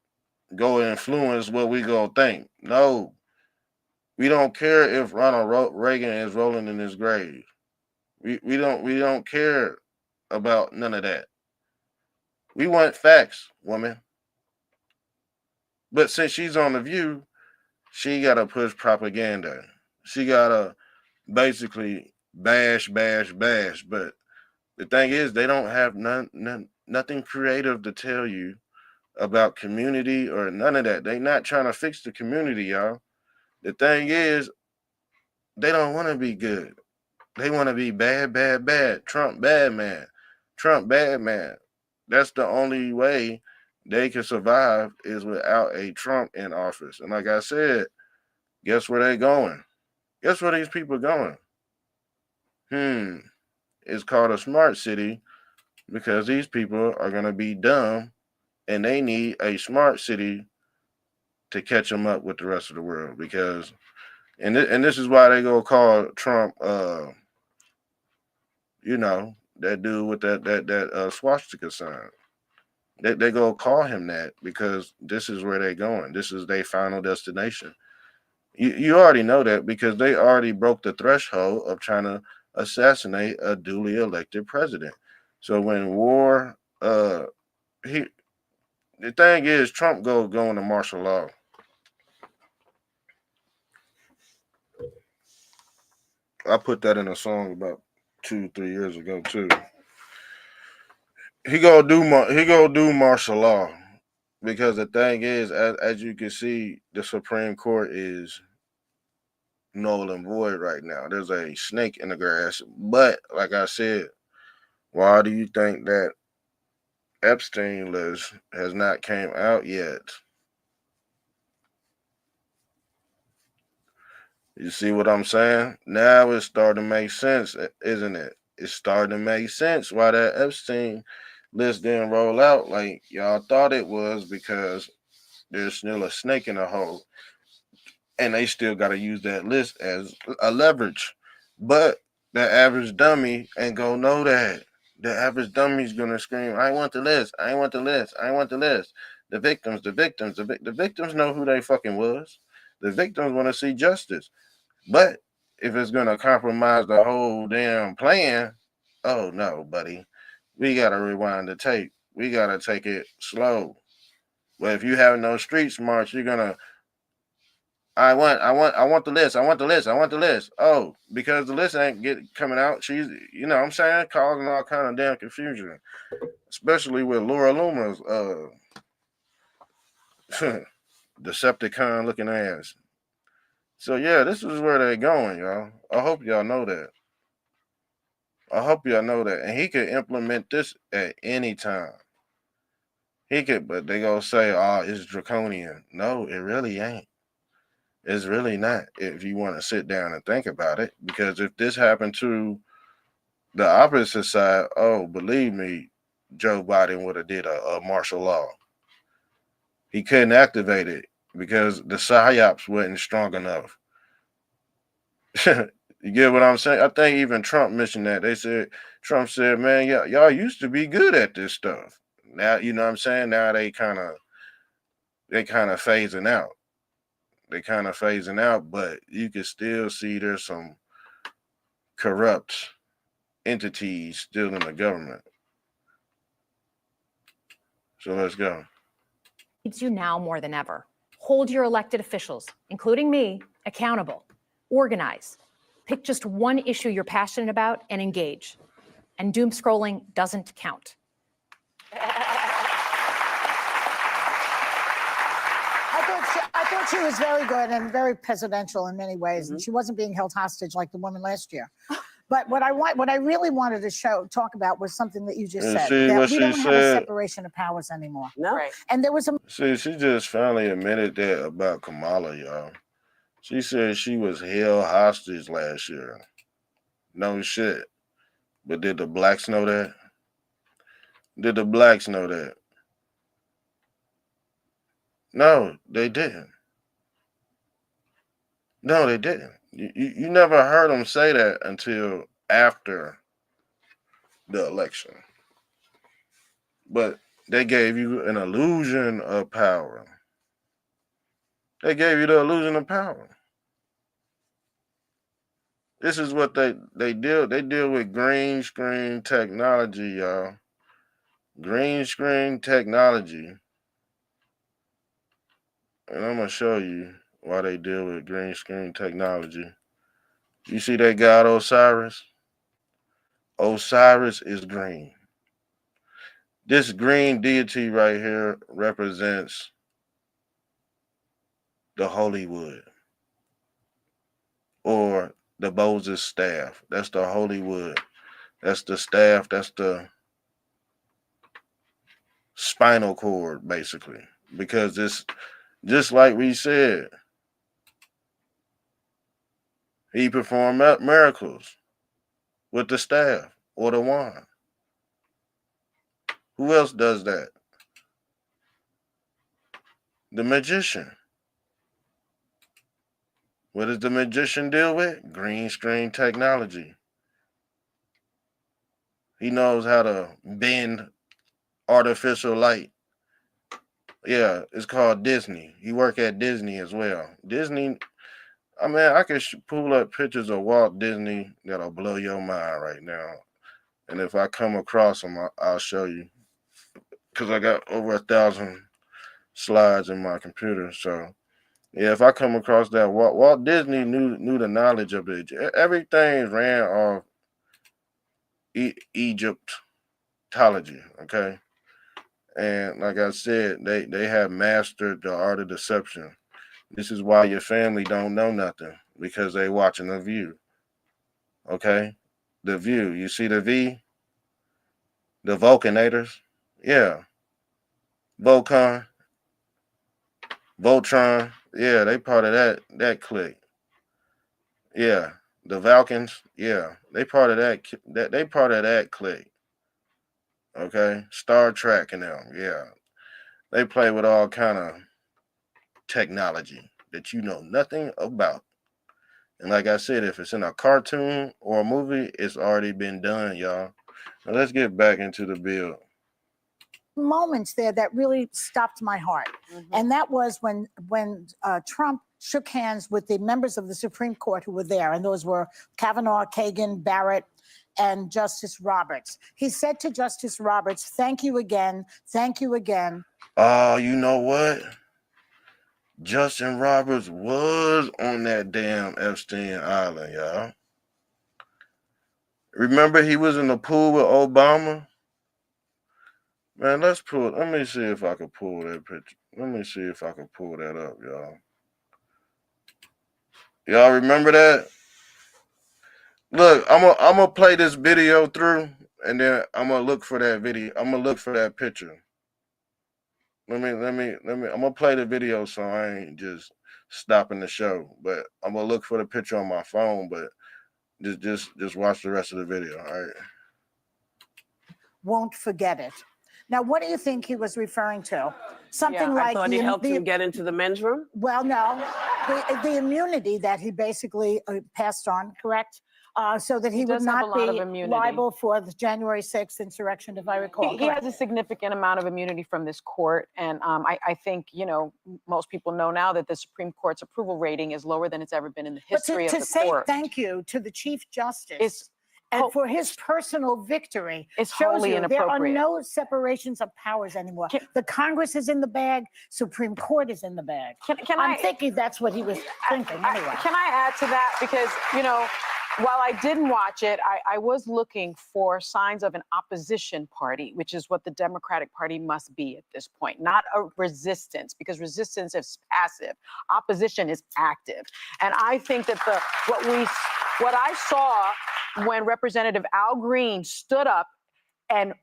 go influence what we gonna think. No, we don't care if Ronald Reagan is rolling in his grave. We don't care about none of that. We want facts, woman. But since she's on The View, she gotta push propaganda. She gotta basically bash. But the thing is, they don't have nothing creative to tell you about community or none of that. They not trying to fix the community, y'all. The thing is, they don't want to be good. They want to be bad. Trump bad man. Trump bad man. That's the only way they can survive is without a Trump in office. And like I said, guess where they going? Guess where these people going? It's called a smart city because these people are going to be dumb and they need a smart city to catch them up with the rest of the world because, and this is why they go call Trump, that dude with that swastika sign. They go call him that because this is where they're going. This is their final destination. You already know that because they already broke the threshold of trying to assassinate a duly elected president. So when war, the thing is, Trump go into martial law. I put that in a song about 2-3 years ago too. He gonna do martial law because the thing is, as you can see, the Supreme Court is null and void right now. There's a snake in the grass. But like I said, why do you think that Epstein list has not came out yet? You see what I'm saying? Now it's starting to make sense, isn't it? It's starting to make sense why that Epstein list didn't roll out like y'all thought it was, because there's still a snake in the hole. And they still got to use that list as a leverage. But the average dummy ain't gonna know that. The average dummy's gonna scream, I want the list, I want the list, I want the list. The victims know who they fucking was. The victims want to see justice. But if it's gonna compromise the whole damn plan, oh no, buddy. We gotta rewind the tape. We gotta take it slow. But if you have no street smarts, you're gonna I want the list. I want the list. I want the list. Oh, because the list ain't coming out. She's, you know what I'm saying, causing all kind of damn confusion, especially with Laura Loomer's Decepticon looking ass. So yeah, this is where they're going, y'all. I hope y'all know that. And he could implement this at any time. He could, but they gonna say, "Oh, it's draconian." No, it really ain't. It's really not, if you want to sit down and think about it. Because if this happened to the opposite side, oh, believe me, Joe Biden would have did a martial law. He couldn't activate it because the psyops wasn't strong enough. You get what I'm saying? I think even Trump mentioned that. Trump said, man, y'all used to be good at this stuff. Now, you know what I'm saying? Now they kind of phasing out. But you can still see there's some corrupt entities still in the government. So let's go. Needs you now more than ever. Hold your elected officials, including me, accountable. Organize. Pick just one issue you're passionate about and engage. And doom scrolling doesn't count. I thought she was very good and very presidential in many ways, and she wasn't being held hostage like the woman last year. But what I really wanted to talk about was something that you just said, that we don't have a separation of powers anymore. No. Right. And there was a She just finally admitted that about Kamala, y'all. She said she was held hostage last year. No shit. But did the blacks know that? No, they didn't. You never heard them say that until after the election. But they gave you an illusion of power. They gave you the illusion of power. This is what they deal. They deal with green screen technology, y'all. Green screen technology. And I'm gonna show you why they deal with green screen technology. You see that god Osiris? Osiris is green. This green deity right here represents the holy wood, or the Moses staff. That's the holy wood. That's the staff. That's the spinal cord, basically. Because it's just like we said, he performed miracles with the staff or the wand. Who else does that? The magician. What does the magician deal with? Green screen technology. He knows how to bend artificial light. Yeah, it's called Disney. He worked at Disney as well. Disney, I mean, I can pull up pictures of Walt Disney that'll blow your mind right now. And if I come across them, I'll show you. Because I got over 1,000 slides in my computer. So, yeah, if I come across that, Walt Disney knew the knowledge of it. Everything ran off Egyptology, okay? And like I said, they have mastered the art of deception. This is why your family don't know nothing, because they watching The View. Okay? The View. You see the V? The Vulcanators? Yeah. Volcon, Voltron. Yeah, they part of that clique. Yeah. The Valkins. Yeah. They part of they part of that clique. Okay? Star Trek and them. Yeah. They play with all kind of technology that you know nothing about. And like I said, if it's in a cartoon or a movie, it's already been done, y'all. Now let's get back into the bill. Moments there that really stopped my heart. And that was when Trump shook hands with the members of the Supreme Court who were there. And those were Kavanaugh, Kagan, Barrett, and Justice Roberts. He said to Justice Roberts, thank you again. Thank you again. Oh, you know what? Justin Roberts was on that damn Epstein Island, y'all. Remember he was in the pool with Obama? Man, let me see if I can pull that picture. Let me see if I can pull that up, y'all. Y'all remember that? Look, I'm gonna play this video through, and then I'm gonna look for that video. I'm gonna look for that picture. I'm gonna play the video so I ain't just stopping the show. But I'm gonna look for the picture on my phone, but just watch the rest of the video, all right? Won't forget it. Now, what do you think he was referring to? Something I like thought he helped him get into the men's room. Well, no, the immunity that he basically passed on, correct? So that he would does have a not lot of be immunity. liable for the January 6th insurrection, if I recall. He has a significant amount of immunity from this court. And I think, most people know now that the Supreme Court's approval rating is lower than it's ever been in the history of the to say court. thank you to the Chief Justice and for his personal victory It's shows wholly you there are inappropriate. no separations of powers anymore. The Congress is in the bag, Supreme Court is in the bag. I'm thinking that's what he was thinking anyway. Can I add to that? Because, while I didn't watch it, I was looking for signs of an opposition party, which is what the Democratic Party must be at this point, not a resistance, because resistance is passive. Opposition is active. And I think that what I saw when Representative Al Green stood up and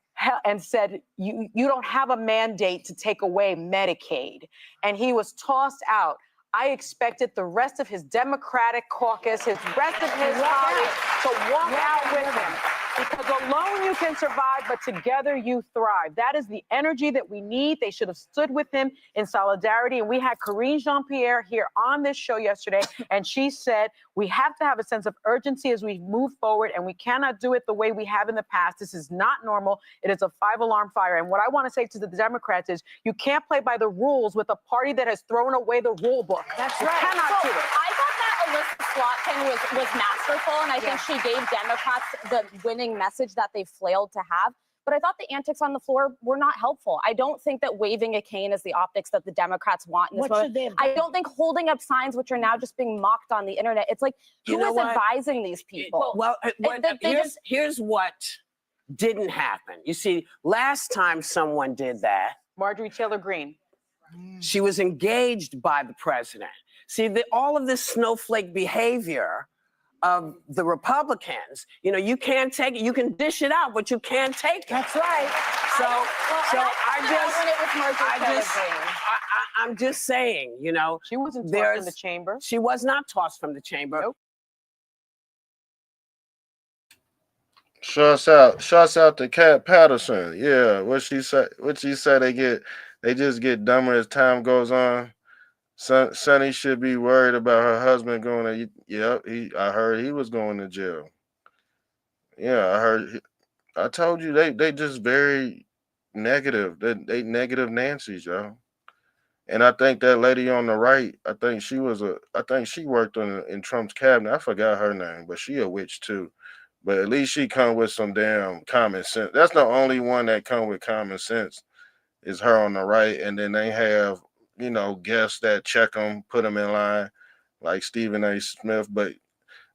said, you don't have a mandate to take away Medicaid, and he was tossed out. I expected the rest of his Democratic caucus, the rest of his colleagues to walk out with him. Because alone you can survive, but together you thrive. That is the energy that we need. They should have stood with him in solidarity. And we had Karine Jean-Pierre here on this show yesterday, and she said, we have to have a sense of urgency as we move forward, and we cannot do it the way we have in the past. This is not normal. It is a 5-alarm fire. And what I want to say to the Democrats is, you can't play by the rules with a party that has thrown away the rule book. That's you right. cannot do it. I thought that Elissa Slotkin was masterful, and I think she gave Democrats the winning message that they failed to have. But I thought the antics on the floor were not helpful. I don't think that waving a cane is the optics that the Democrats want in this moment. I don't think holding up signs, which are now just being mocked on the internet, it's like, who is advising these people? Well, here's what didn't happen. You see, last time someone did that, Marjorie Taylor Greene. She was engaged by the president. See, all of this snowflake behavior of the Republicans, you can't take it. You can dish it out, but you can't take it. That's right. I'm just saying, she wasn't tossed from the chamber. She was not tossed from the chamber. Nope. Shouts out to Kat Patterson. Yeah, what she said they just get dumber as time goes on. Sonny should be worried about her husband going to. I heard he was going to jail. Yeah, I told you they just very negative. They negative Nancy's, y'all. And I think that lady on the right, I think she worked in Trump's cabinet. I forgot her name, but she a witch too. But at least she come with some damn common sense. That's the only one that come with common sense is her on the right. And then they have, guests that check them, put them in line, like Stephen A. Smith. But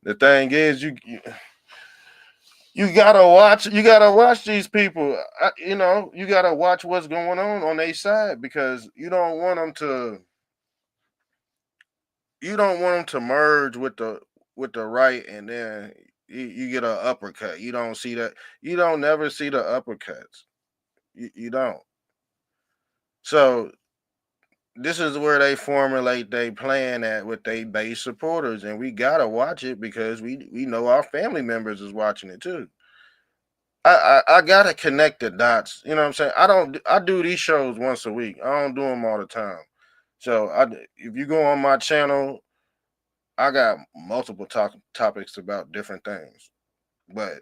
the thing is, you gotta watch these people. You gotta watch what's going on their side because you don't want them to merge with the right, and then you get an uppercut. You don't see that. You don't never see the uppercuts. You don't. So this is where they formulate they plan at with their base supporters, and we gotta watch it because we know our family members is watching it too. I gotta connect the dots. You know what I'm saying? I do these shows once a week. I don't do them all the time. So if you go on my channel, I got multiple topics about different things. But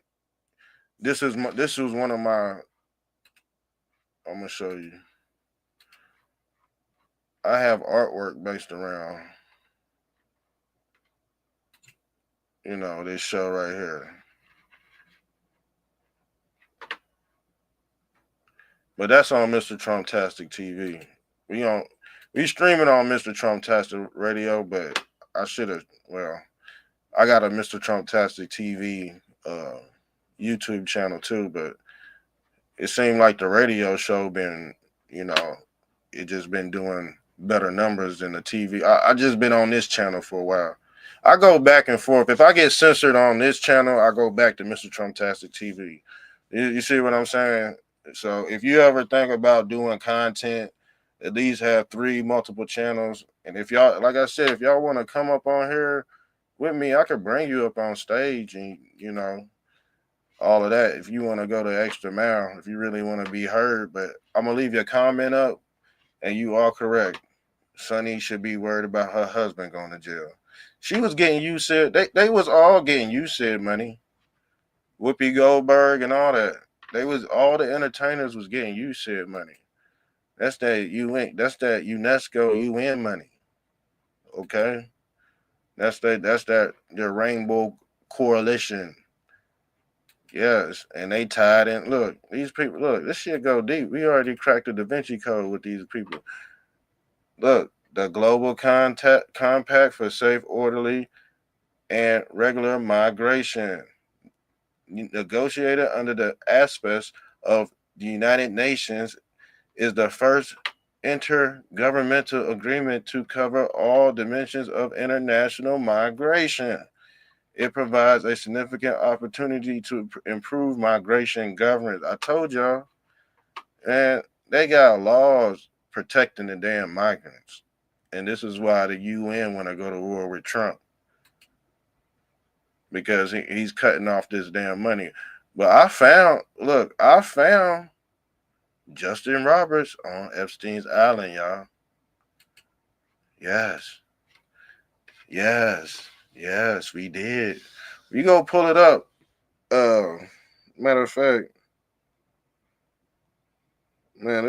this was one of my. I'm gonna show you. I have artwork based around, this show right here. But that's on Mr. Trumptastic TV. We stream it on Mr. Trumptastic Radio, but I should have. Well, I got a Mr. Trumptastic TV YouTube channel too, but it seemed like the radio show been, it just been doing better numbers than the TV. I just been on this channel for a while. I go back and forth. If I get censored on this channel, I go back to Mr. Trumptastic TV. You see what I'm saying? So if you ever think about doing content, at least have multiple channels. And if y'all, like I said, if y'all want to come up on here with me, I could bring you up on stage and, all of that. If you want to go the extra mile, if you really want to be heard. But I'm going to leave your comment up, and you are correct. Sonny should be worried about her husband going to jail. She was getting they was all getting USAID money. Whoopi Goldberg and all that. All the entertainers was getting USAID money. That's that UNESCO UN money. Okay? That's their Rainbow Coalition. Yes, and they tied in. Look, these people, this shit go deep. We already cracked the Da Vinci Code with these people. Look, the Global Compact for Safe, Orderly, and Regular Migration, negotiated under the aspects of the United Nations, is the first intergovernmental agreement to cover all dimensions of international migration. It provides a significant opportunity to improve migration governance. I told y'all, and they got laws protecting the damn migrants. And this is why the UN want to go to war with Trump. Because he's cutting off this damn money. But I found Justin Roberts on Epstein's Island, y'all. Yes, we did. We go pull it up. Matter of fact, man,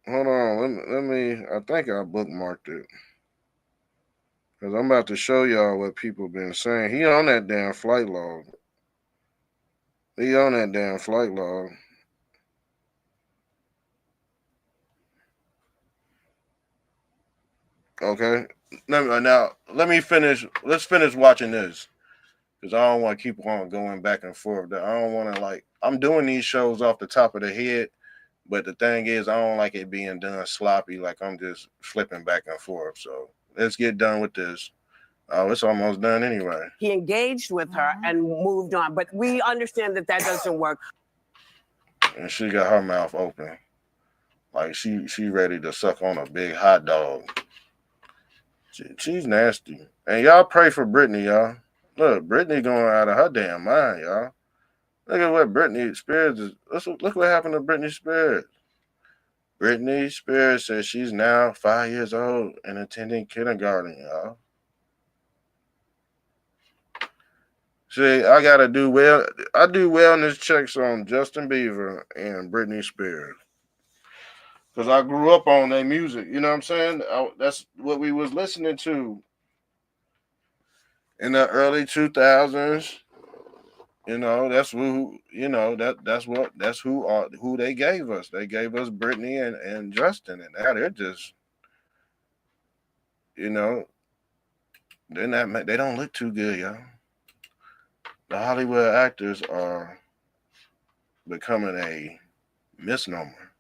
hold on, let me, I think I bookmarked it. Because I'm about to show y'all what people been saying. He on that damn flight log. Okay. Let me finish. Let's finish watching this. Because I don't want to keep on going back and forth. I don't want to I'm doing these shows off the top of the head. But the thing is, I don't like it being done sloppy. Like I'm just flipping back and forth. So let's get done with this. Oh, it's almost done anyway. He engaged with her and moved on. But we understand that doesn't work. And she got her mouth open. Like she ready to suck on a big hot dog. She's nasty. And y'all pray for Britney, y'all. Look, Britney going out of her damn mind, y'all. Look at what Britney Spears is. Look what happened to Britney Spears. Britney Spears says she's now 5 years old and attending kindergarten, y'all. See, I gotta do well. I do wellness checks on Justin Bieber and Britney Spears. because I grew up on their music. You know what I'm saying? That's what we was listening to in the early 2000s. You know, that's who. You know that's who they gave us. They gave us Britney and Justin, and now they're just, you know, they're not. They don't look too good, y'all. The Hollywood actors are becoming a misnomer,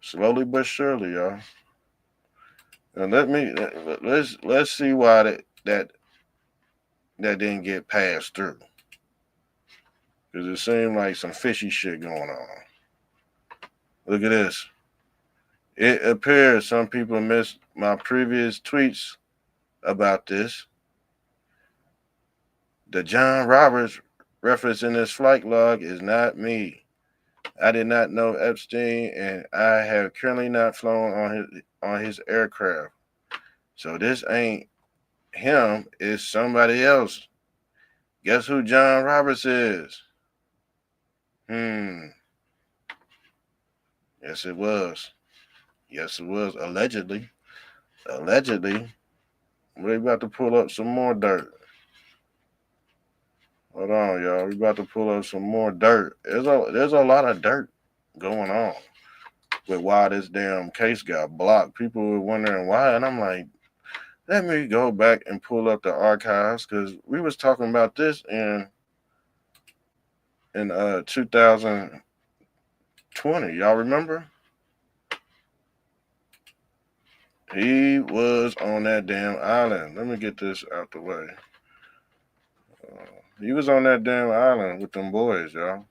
slowly but surely, y'all. And let's see why that didn't get passed through, because it seemed like some fishy shit going on. Look at this. It appears some people missed my previous tweets about this. The John Roberts reference in this flight log is not me. I did not know Epstein, and I have currently not flown on his aircraft. So this ain't him, it's somebody else. Guess who John Roberts is? Yes, it was. Yes, it was. Allegedly. We're about to pull up some more dirt. Hold on, y'all. We're about to pull up some more dirt. There's a lot of dirt going on with why this damn case got blocked. People were wondering why, and I'm like, let me go back and pull up the archives, because we was talking about this in 2020. Y'all remember? He was on that damn island. Let me get this out the way. He was on that damn island with them boys, y'all.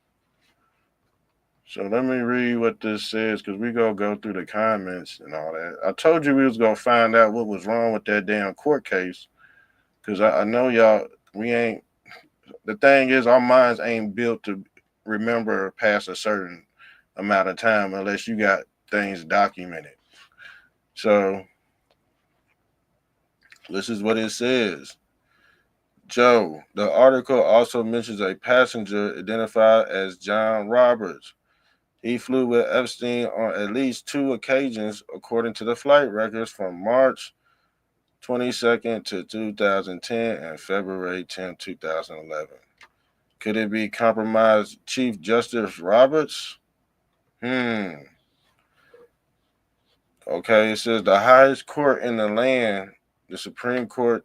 So let me read what this says, because we gonna go through the comments and all that. I told you we was gonna find out what was wrong with that damn court case, because I know y'all, we ain't, the thing is, our minds ain't built to remember past a certain amount of time unless you got things documented. So this is what it says. Joe, the article also mentions a passenger identified as John Roberts. He flew with Epstein on at least 2 occasions, according to the flight records from March 22nd to 2010 and February 10, 2011. Could it be compromised Chief Justice Roberts? Okay, it says the highest court in the land, the Supreme Court,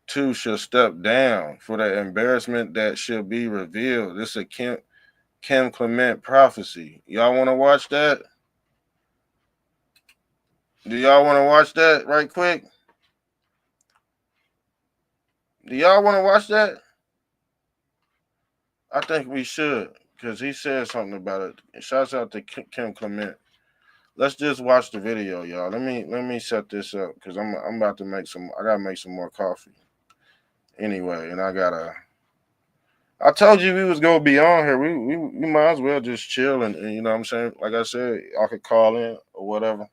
too, shall step down for the embarrassment that shall be revealed. This is a Kim Clement prophecy. Y'all want to watch that? Do y'all want to watch that right quick? Do y'all want to watch that? I think we should, because he said something about it. Shouts out to Kim Clement. Let's just watch the video, y'all. Let me set this up, because I'm about to make some. I gotta make some more coffee. Anyway, and I told you we was gonna be on here. We might as well just chill and you know what I'm saying. Like I said, I could call in or whatever.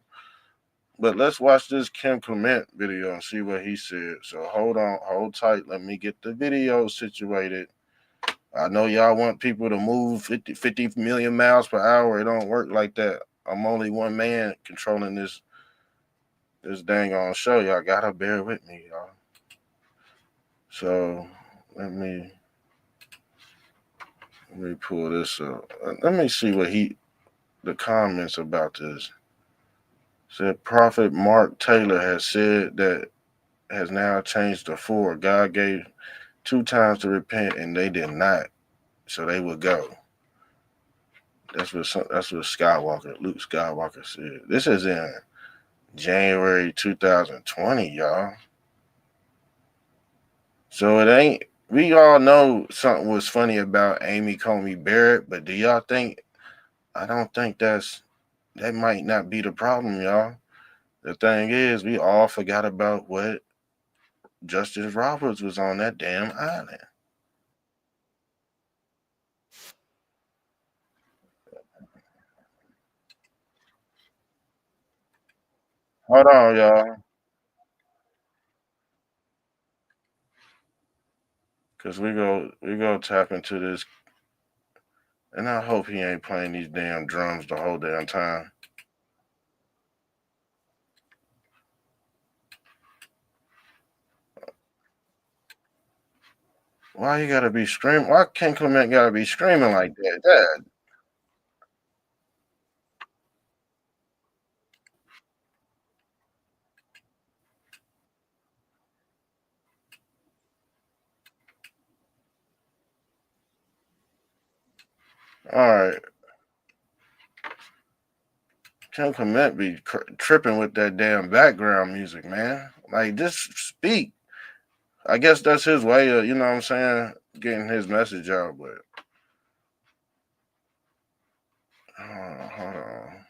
But let's watch this Kim Clement video and see what he said. So hold tight. Let me get the video situated. I know y'all want people to move 50 million miles per hour. It don't work like that. I'm only one man controlling this dang on show. Y'all gotta bear with me, y'all. So let me pull this up. Let me see what the comments about this. Said Prophet Mark Taylor has said that has now changed to 4. God gave 2 times to repent and they did not, so they would go. That's what Luke Skywalker said. This is in January 2020, y'all. So it ain't. We all know something was funny about Amy Coney Barrett, but do y'all think? I don't think that might not be the problem, y'all. The thing is, we all forgot about what Justice Roberts was on that damn island. Hold on, y'all. Because we go tap into this And I hope he ain't playing these damn drums the whole damn time. Why you gotta be screaming? Why Ken Clement gotta be screaming like that? Dad. All right. Ken Clement be tripping with that damn background music, man. Like, just speak. I guess that's his way of, you know what I'm saying, getting his message out, but hold on.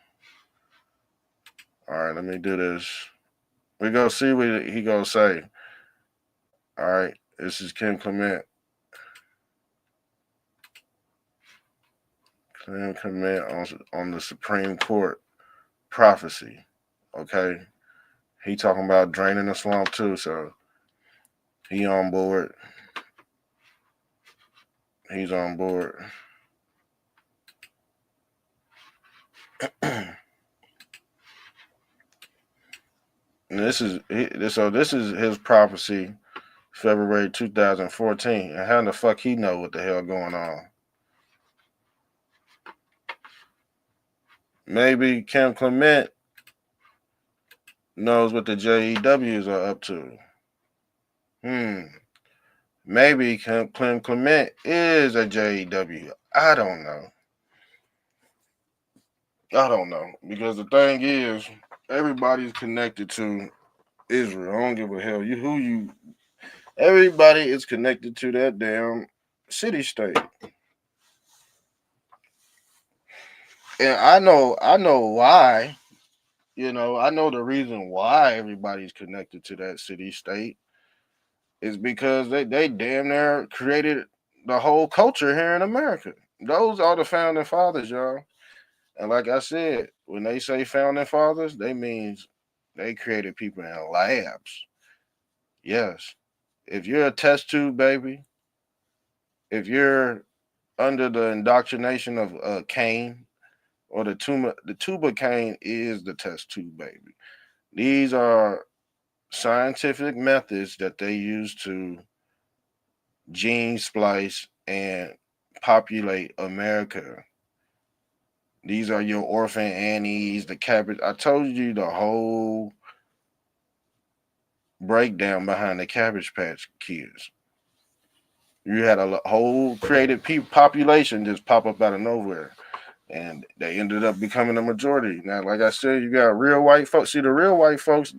All right, let me do this. We go see what he gonna say. All right, this is Ken Clement. Ken Clement on the Supreme Court prophecy. Okay, he talking about draining the swamp too, so he on board. He's on board. And this is his prophecy, February 2014. And how the fuck he know what the hell going on? Maybe Ken Clement knows what the JEWs are up to. Maybe Ken Clement is a JEW. I don't know. Because the thing is, everybody's connected to Israel. I don't give a hell everybody is connected to that damn city state. And I know why. You know, I know the reason why everybody's connected to that city state is because they damn near created the whole culture here in America. Those are the founding fathers, y'all. And like I said, when they say founding fathers, they means they created people in labs. Yes. If you're a test tube baby, if you're under the indoctrination of Cain, or the tuba cane is the test tube baby. These are scientific methods that they use to gene splice and populate America. These are your orphan Annies, the cabbage. I told you the whole breakdown behind the Cabbage Patch Kids. You had a whole created population just pop up out of nowhere. And they ended up becoming a majority. Now, like I said, you got real white folks. See, the real white folks,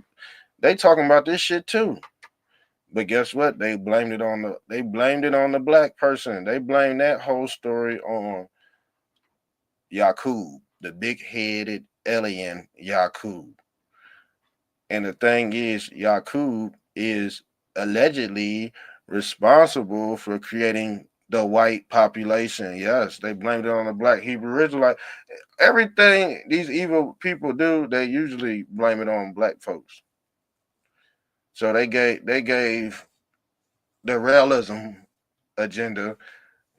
they talking about this shit too. But guess what? They blamed it on the black person. They blamed that whole story on Yakub, the big-headed alien Yakub. And the thing is, Yakub is allegedly responsible for creating the white population. Yes, they blamed it on the black Hebrew Israelite. Everything these evil people do, they usually blame it on black folks. So they gave the realism agenda,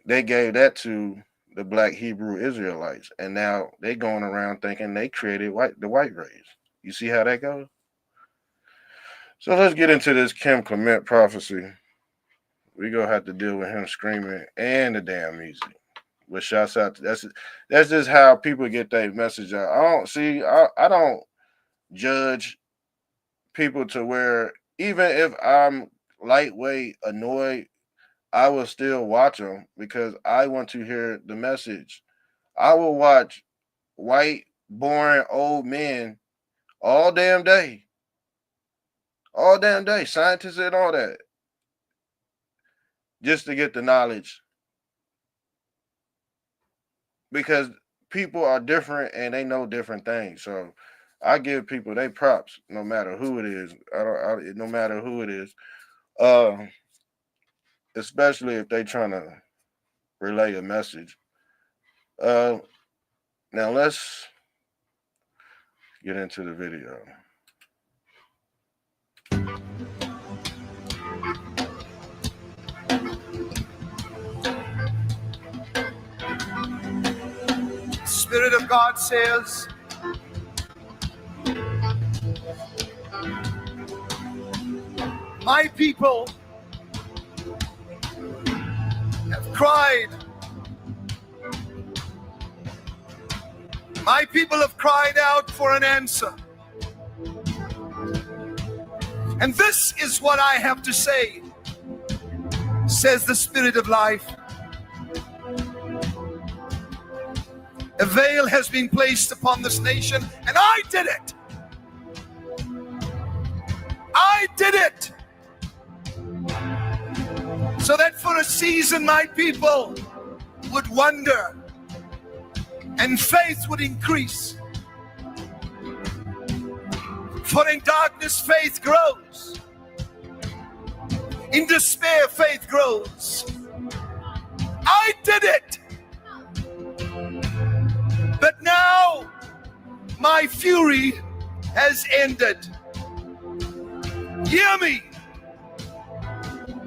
they gave that to the black Hebrew Israelites. And now they going around thinking they created the white race. You see how that goes? So let's get into this Ken Clement prophecy. We're gonna have to deal with him screaming and the damn music. But shouts out to that's just how people get their message out. I don't judge people to where even if I'm lightweight annoyed, I will still watch them because I want to hear the message. I will watch white, boring old men all damn day. All damn day, scientists and all that. Just to get the knowledge. Because people are different and they know different things. So I give people they props no matter who it is. No matter who it is. Especially if they trying to relay a message. Now let's get into the video. Spirit of God says, my people have cried. My people have cried out for an answer. And this is what I have to say, says the Spirit of life. A veil has been placed upon this nation, and I did it. I did it. So that for a season my people would wonder and faith would increase. For in darkness faith grows. In despair faith grows. I did it. But now my fury has ended. Hear me.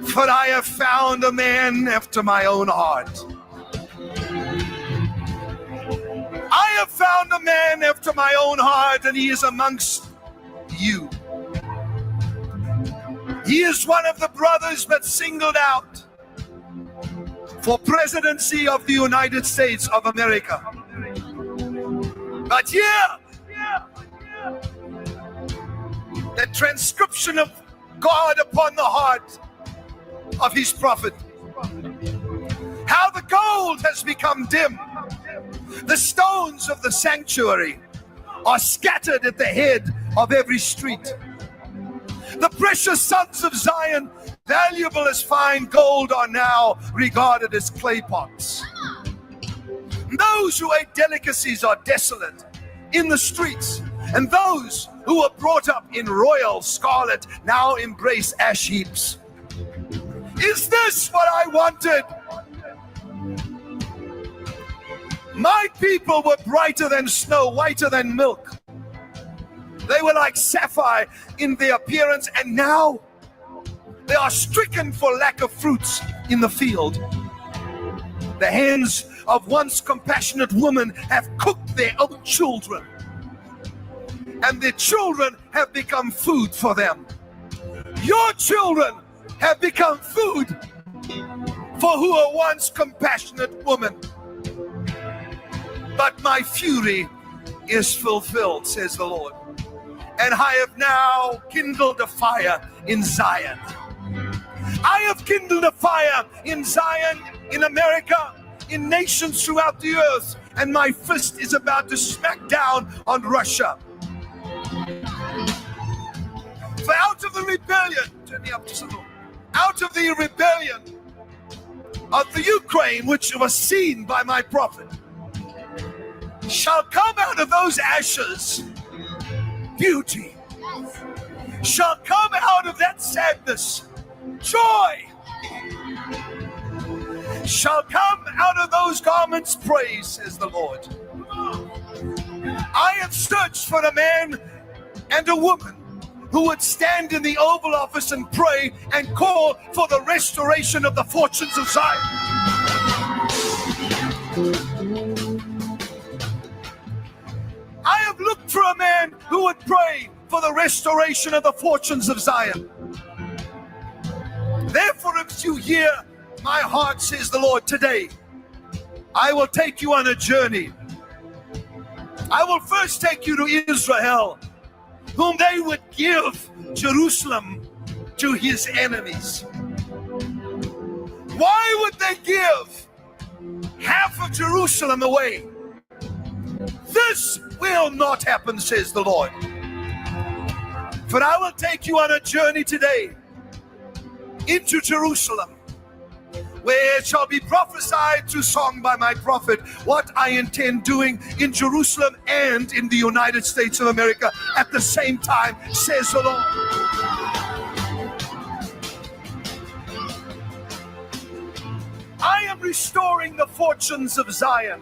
For I have found a man after my own heart. I have found a man after my own heart, and he is amongst you. He is one of the brothers but singled out for presidency of the United States of America. But here, the transcription of God upon the heart of his prophet. How the gold has become dim. The stones of the sanctuary are scattered at the head of every street. The precious sons of Zion, valuable as fine gold, are now regarded as clay pots. Those who ate delicacies are desolate in the streets, and those who were brought up in royal scarlet now embrace ash heaps. Is this what I wanted? My people were brighter than snow, whiter than milk. They were like sapphire in their appearance, and now they are stricken for lack of fruits in the field. The hands of once compassionate women have cooked their own children, and their children have become food for them. Your children have become food for who were once compassionate women. But my fury is fulfilled, says the Lord. And I have now kindled a fire in Zion. I have kindled a fire in Zion, in America, in nations throughout the earth. And my fist is about to smack down on Russia. For out of the rebellion, turn me up just a little. Out of the rebellion of the Ukraine, which was seen by my prophet, shall come out of those ashes beauty. Shall come out of that sadness joy. Shall come out of those garments praise, says the Lord. I have searched for a man and a woman who would stand in the Oval Office and pray and call for the restoration of the fortunes of Zion. I have looked for a man who would pray for the restoration of the fortunes of Zion. Therefore, if you hear my heart, says the Lord, today, I will take you on a journey. I will first take you to Israel, whom they would give Jerusalem to his enemies. Why would they give half of Jerusalem away? This will not happen, says the Lord. For I will take you on a journey today into Jerusalem, where it shall be prophesied through song by my prophet what I intend doing in Jerusalem and in the United States of America at the same time, says the Lord. I am restoring the fortunes of Zion.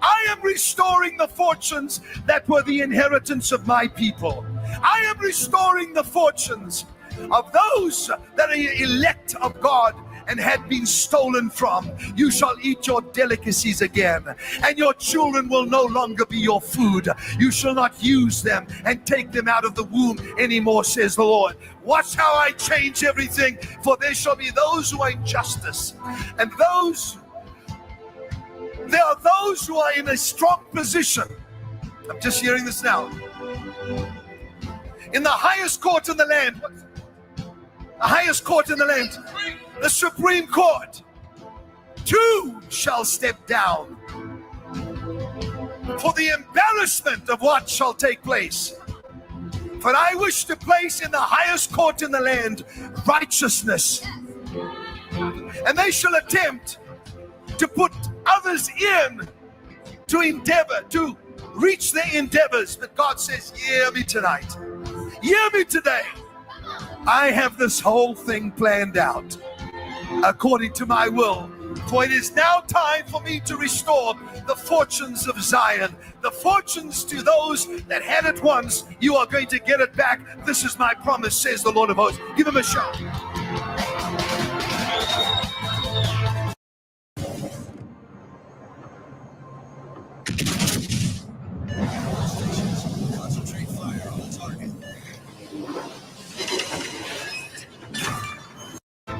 I am restoring the fortunes that were the inheritance of my people. I am restoring the fortunes of those that are elect of God and had been stolen from. You shall eat your delicacies again, and your children will no longer be your food. You shall not use them and take them out of the womb anymore, says the Lord. Watch how I change everything, for there shall be those who are in justice, and there are those who are in a strong position. I'm just hearing this now. In the highest court in the land, the highest court in the land, the Supreme Court, two shall step down for the embarrassment of what shall take place. For I wish to place in the highest court in the land righteousness, and they shall attempt to put others in to endeavor, to reach their endeavors. But God says, hear me tonight. Hear me today. I have this whole thing planned out according to my will. For it is now time for me to restore the fortunes of Zion. The fortunes to those that had it once, you are going to get it back. This is my promise, says the Lord of hosts. Give him a shout.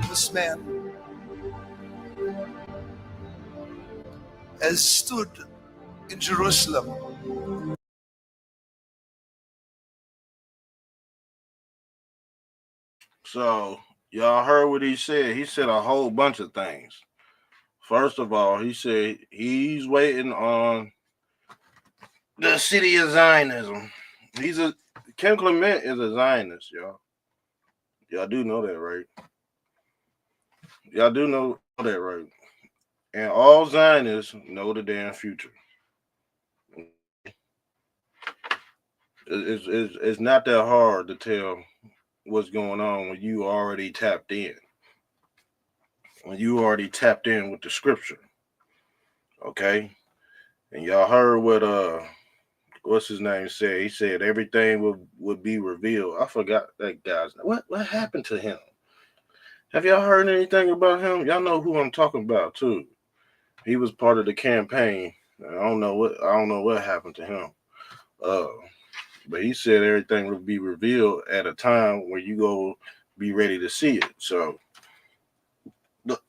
This man has stood in Jerusalem. So y'all heard what he said. He said a whole bunch of things. First of all, he said he's waiting on the city of Zionism. Ken Clement is a Zionist, y'all. Y'all do know that, right? Y'all do know that, right? And all Zionists know the damn future. It's not that hard to tell what's going on when you already tapped in. When you already tapped in with the scripture. Okay? And y'all heard what what's his name said? He said everything would be revealed. I forgot that guy's name. What happened to him? Have y'all heard anything about him? Y'all know who I'm talking about too. He was part of the campaign. I don't know what happened to him. But he said everything will be revealed at a time where you go be ready to see it. So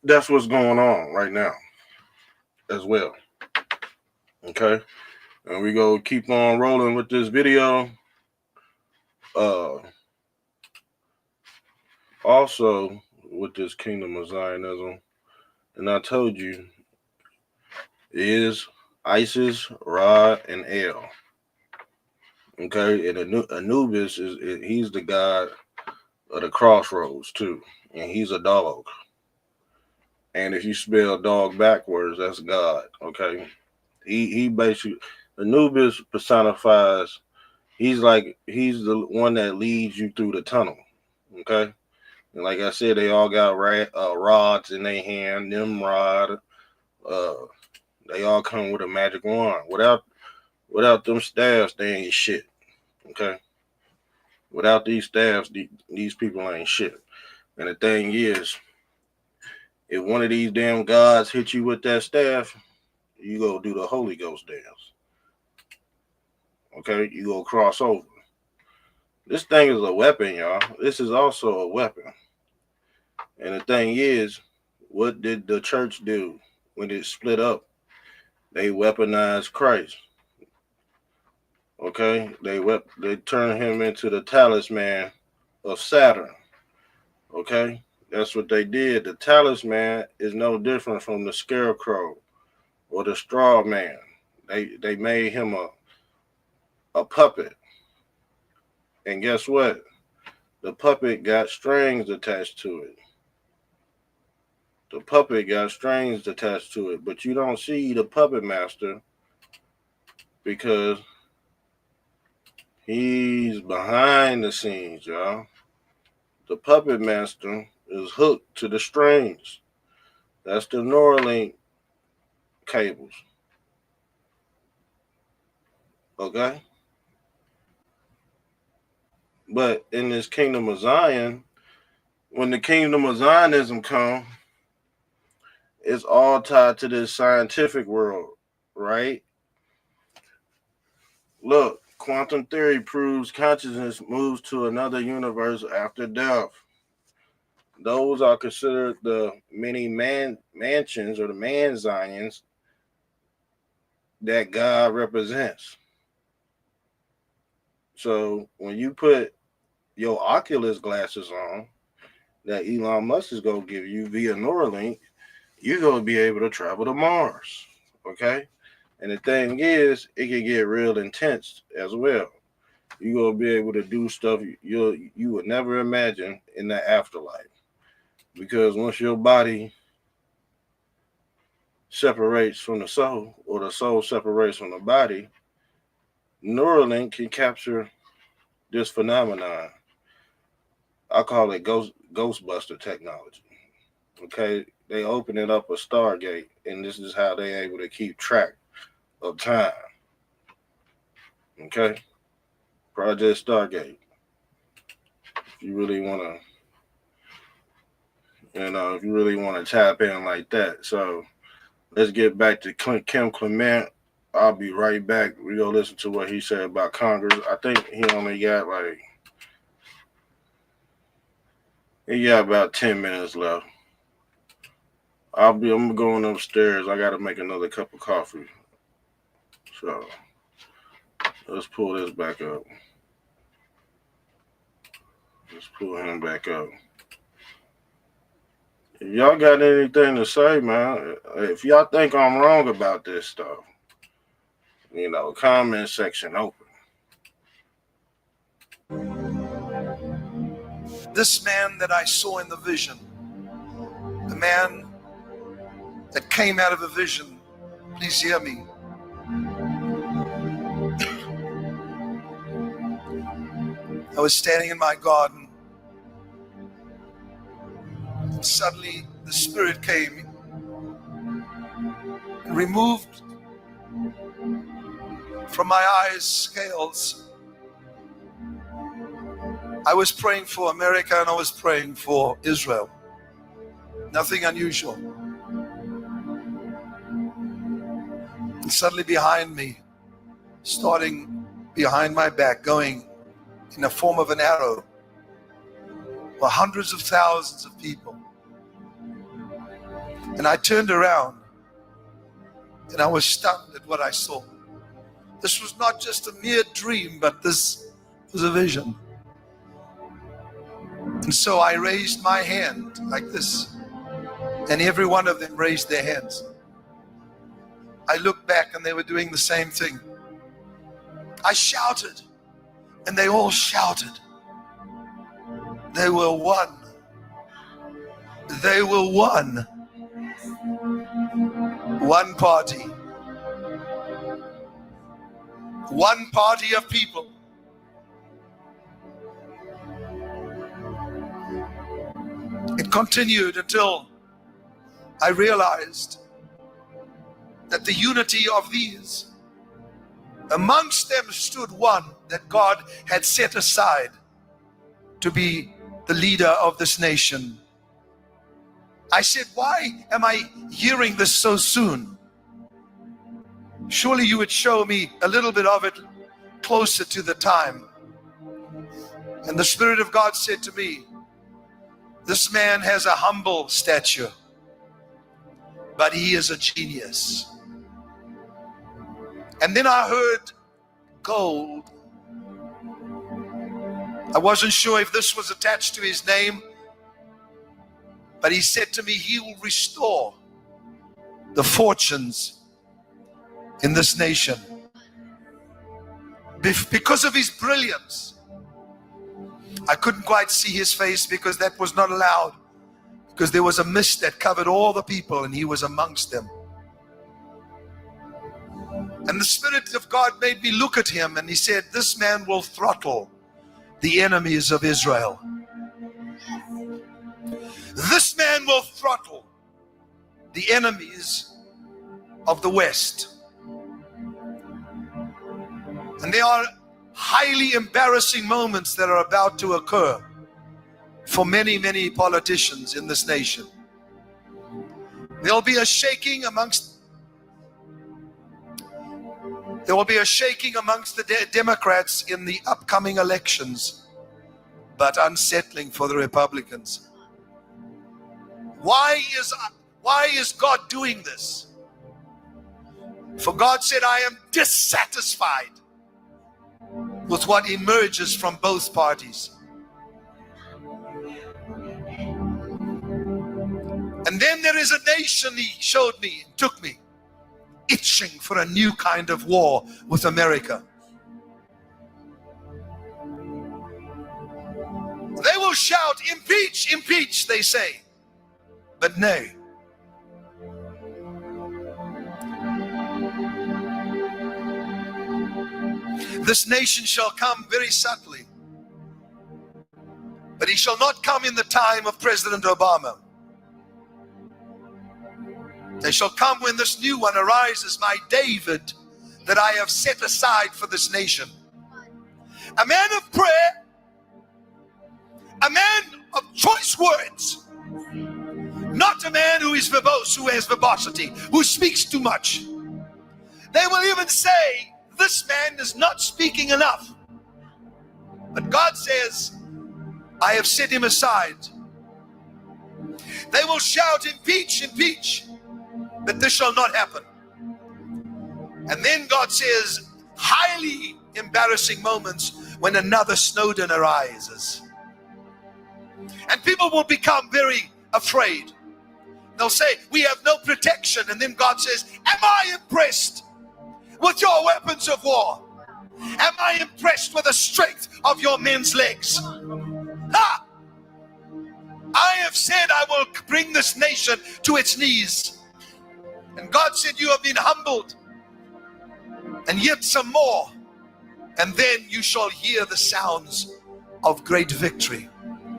that's what's going on right now as well. Okay. And we go keep on rolling with this video. Also with this kingdom of Zionism, and I told you, is Isis, Ra, and El. Okay, and Anubis he's the god of the crossroads too, and he's a dog. And if you spell dog backwards, that's God. Okay, he basically, Anubis personifies. He's the one that leads you through the tunnel. Okay, and like I said, they all got rods in their hand. Nimrod. They all come with a magic wand. Without them staffs, they ain't shit. Okay. Without these staffs, these people ain't shit. And the thing is, if one of these damn gods hit you with that staff, you go do the Holy Ghost dance. Okay, you go cross over. This thing is a weapon, y'all. This is also a weapon. And the thing is, what did the church do when it split up? They weaponized Christ. Okay, they turned him into the talisman of Saturn. Okay, that's what they did. The talisman is no different from the scarecrow or the straw man. They made him a puppet. And guess what? The puppet got strings attached to it. The puppet got strings attached to it, but you don't see the puppet master because he's behind the scenes, y'all. The puppet master is hooked to the strings. That's the Neuralink cables. Okay? But in this kingdom of Zion, when the kingdom of Zionism come, It's all tied to this scientific world, right? Look, quantum theory proves consciousness moves to another universe after death. Those are considered the many mansions or the man-zions that God represents. So when you put your Oculus glasses on that Elon Musk is going to give you via Neuralink, you're going to be able to travel to Mars, okay? And the thing is, it can get real intense as well. You're going to be able to do stuff you would never imagine in the afterlife. Because once your body separates from the soul, or the soul separates from the body, Neuralink can capture this phenomenon. I call it Ghostbuster technology. Okay, they open it up a Stargate, and this is how they're able to keep track of time. Okay, Project Stargate. If you really want to, if you really want to tap in like that. So let's get back to Kim Clement. I'll be right back. We go listen to what he said about Congress. I think he only got about 10 minutes left. I'm going upstairs. I got to make another cup of coffee. So let's pull this back up. Let's pull him back up. If y'all got anything to say, man, if y'all think I'm wrong about this stuff, comment section open. This man that I saw in the vision, the man that came out of a vision, please hear me. I was standing in my garden, and suddenly the Spirit came and removed from my eyes scales. I was praying for America and I was praying for Israel. Nothing unusual. And suddenly behind me, starting behind my back, going in the form of an arrow, were hundreds of thousands of people. And I turned around and I was stunned at what I saw. This was not just a mere dream, but this was a vision. And so I raised my hand like this, and every one of them raised their hands. I looked back and they were doing the same thing. I shouted, and they all shouted. They were one. They were one. One party. One party of people. It continued until I realized that the unity of these, amongst them stood one that God had set aside to be the leader of this nation. I said, why am I hearing this so soon? Surely you would show me a little bit of it closer to the time. And the Spirit of God said to me, this man has a humble stature, but he is a genius. And then I heard gold. I wasn't sure if this was attached to his name, but he said to me, he will restore the fortunes in this nation. Because of his brilliance. I couldn't quite see his face because that was not allowed, because there was a mist that covered all the people and he was amongst them. And the Spirit of God made me look at him, and he said, this man will throttle the enemies of Israel. This man will throttle the enemies of the West. And there are highly embarrassing moments that are about to occur for many, many politicians in this nation. There'll be a shaking amongst the Democrats in the upcoming elections, but unsettling for the Republicans. Why is God doing this? For God said, I am dissatisfied with what emerges from both parties. And then there is a nation, he showed me, took me, itching for a new kind of war with America. They will shout, impeach, impeach, they say. But nay. This nation shall come very subtly. But he shall not come in the time of President Obama. They shall come when this new one arises, my David, that I have set aside for this nation. A man of prayer, a man of choice words, not a man who is verbose, who has verbosity, who speaks too much. They will even say, this man is not speaking enough. But God says, I have set him aside. They will shout, impeach, impeach, but this shall not happen. And then God says, highly embarrassing moments when another Snowden arises. And people will become very afraid. They'll say, we have no protection. And then God says, am I impressed with your weapons of war? Am I impressed with the strength of your men's legs? Ah! I have said I will bring this nation to its knees. And God said, you have been humbled. And yet some more. And then you shall hear the sounds of great victory.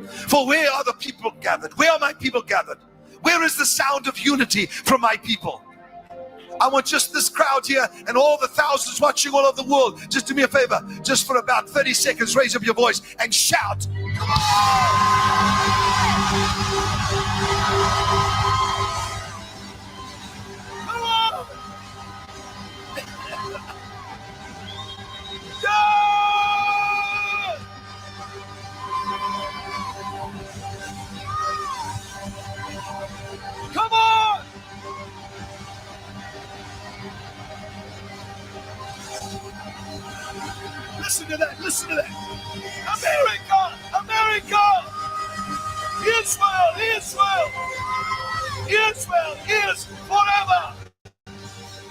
For where are the people gathered? Where are my people gathered? Where is the sound of unity from my people? I want just this crowd here and all the thousands watching all over the world. Just do me a favor. Just for about 30 seconds, raise up your voice and shout. Come on! Yeah! Come on! Listen to that, listen to that. America, America, Israel, Israel, Israel is forever.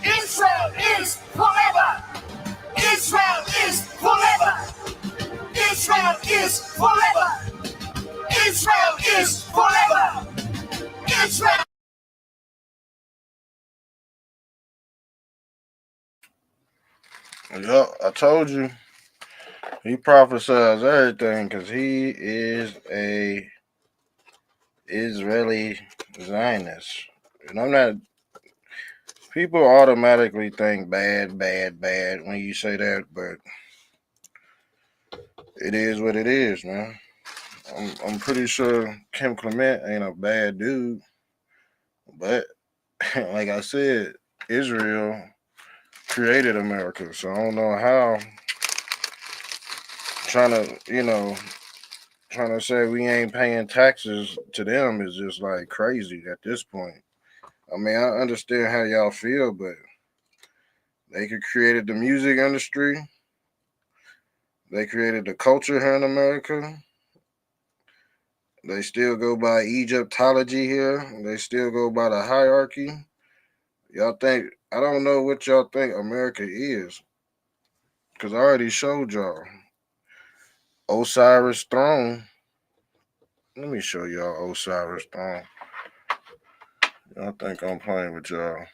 Israel is forever. Israel is forever. Israel is forever. Israel is forever. Israel. Yep, I told you. He prophesies everything because he is a Israeli Zionist. And I'm not. People automatically think bad when you say that, but it is what it is, man. I'm pretty sure Kim Clement ain't a bad dude, but like I said, Israel created America, so I don't know how trying to say we ain't paying taxes to them is just like crazy at this point. I mean, I understand how y'all feel, but they could created the music industry. They created the culture here in America. They still go by Egyptology here. They still go by the hierarchy. Y'all think, I don't know what y'all think America is. Because I already showed y'all. Osiris throne. Let me show y'all Osiris throne. Y'all think I'm playing with y'all.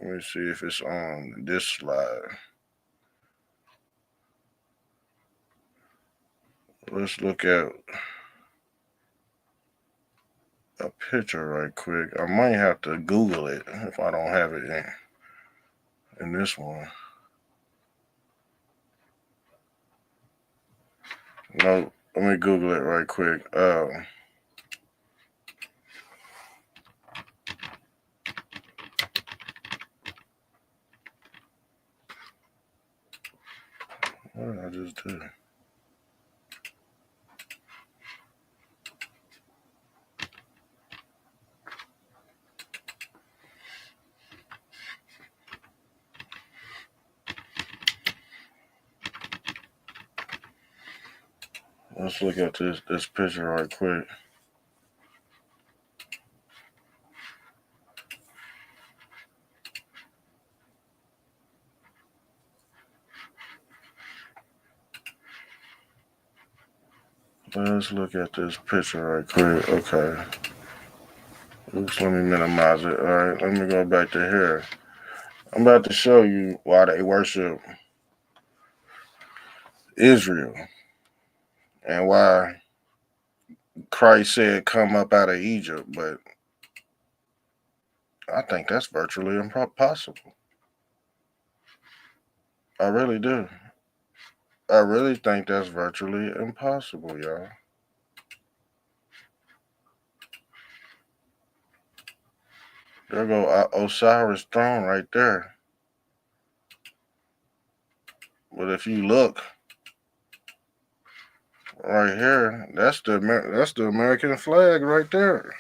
Let me see if it's on this slide. Let's look at a picture right quick. I might have to Google it if I don't have it in this one. No, let me Google it right quick. What did I just do? Let's look at this picture right quick. Let's look at this picture right quick. Okay. Oops, let me minimize it. All right, let me go back to here. I'm about to show you why they worship Israel and why Christ said, "Come up out of Egypt," but I think that's virtually impossible. I really do. I really think that's virtually impossible, y'all. There go Osiris' throne right there. But if you look right here, that's the American flag right there.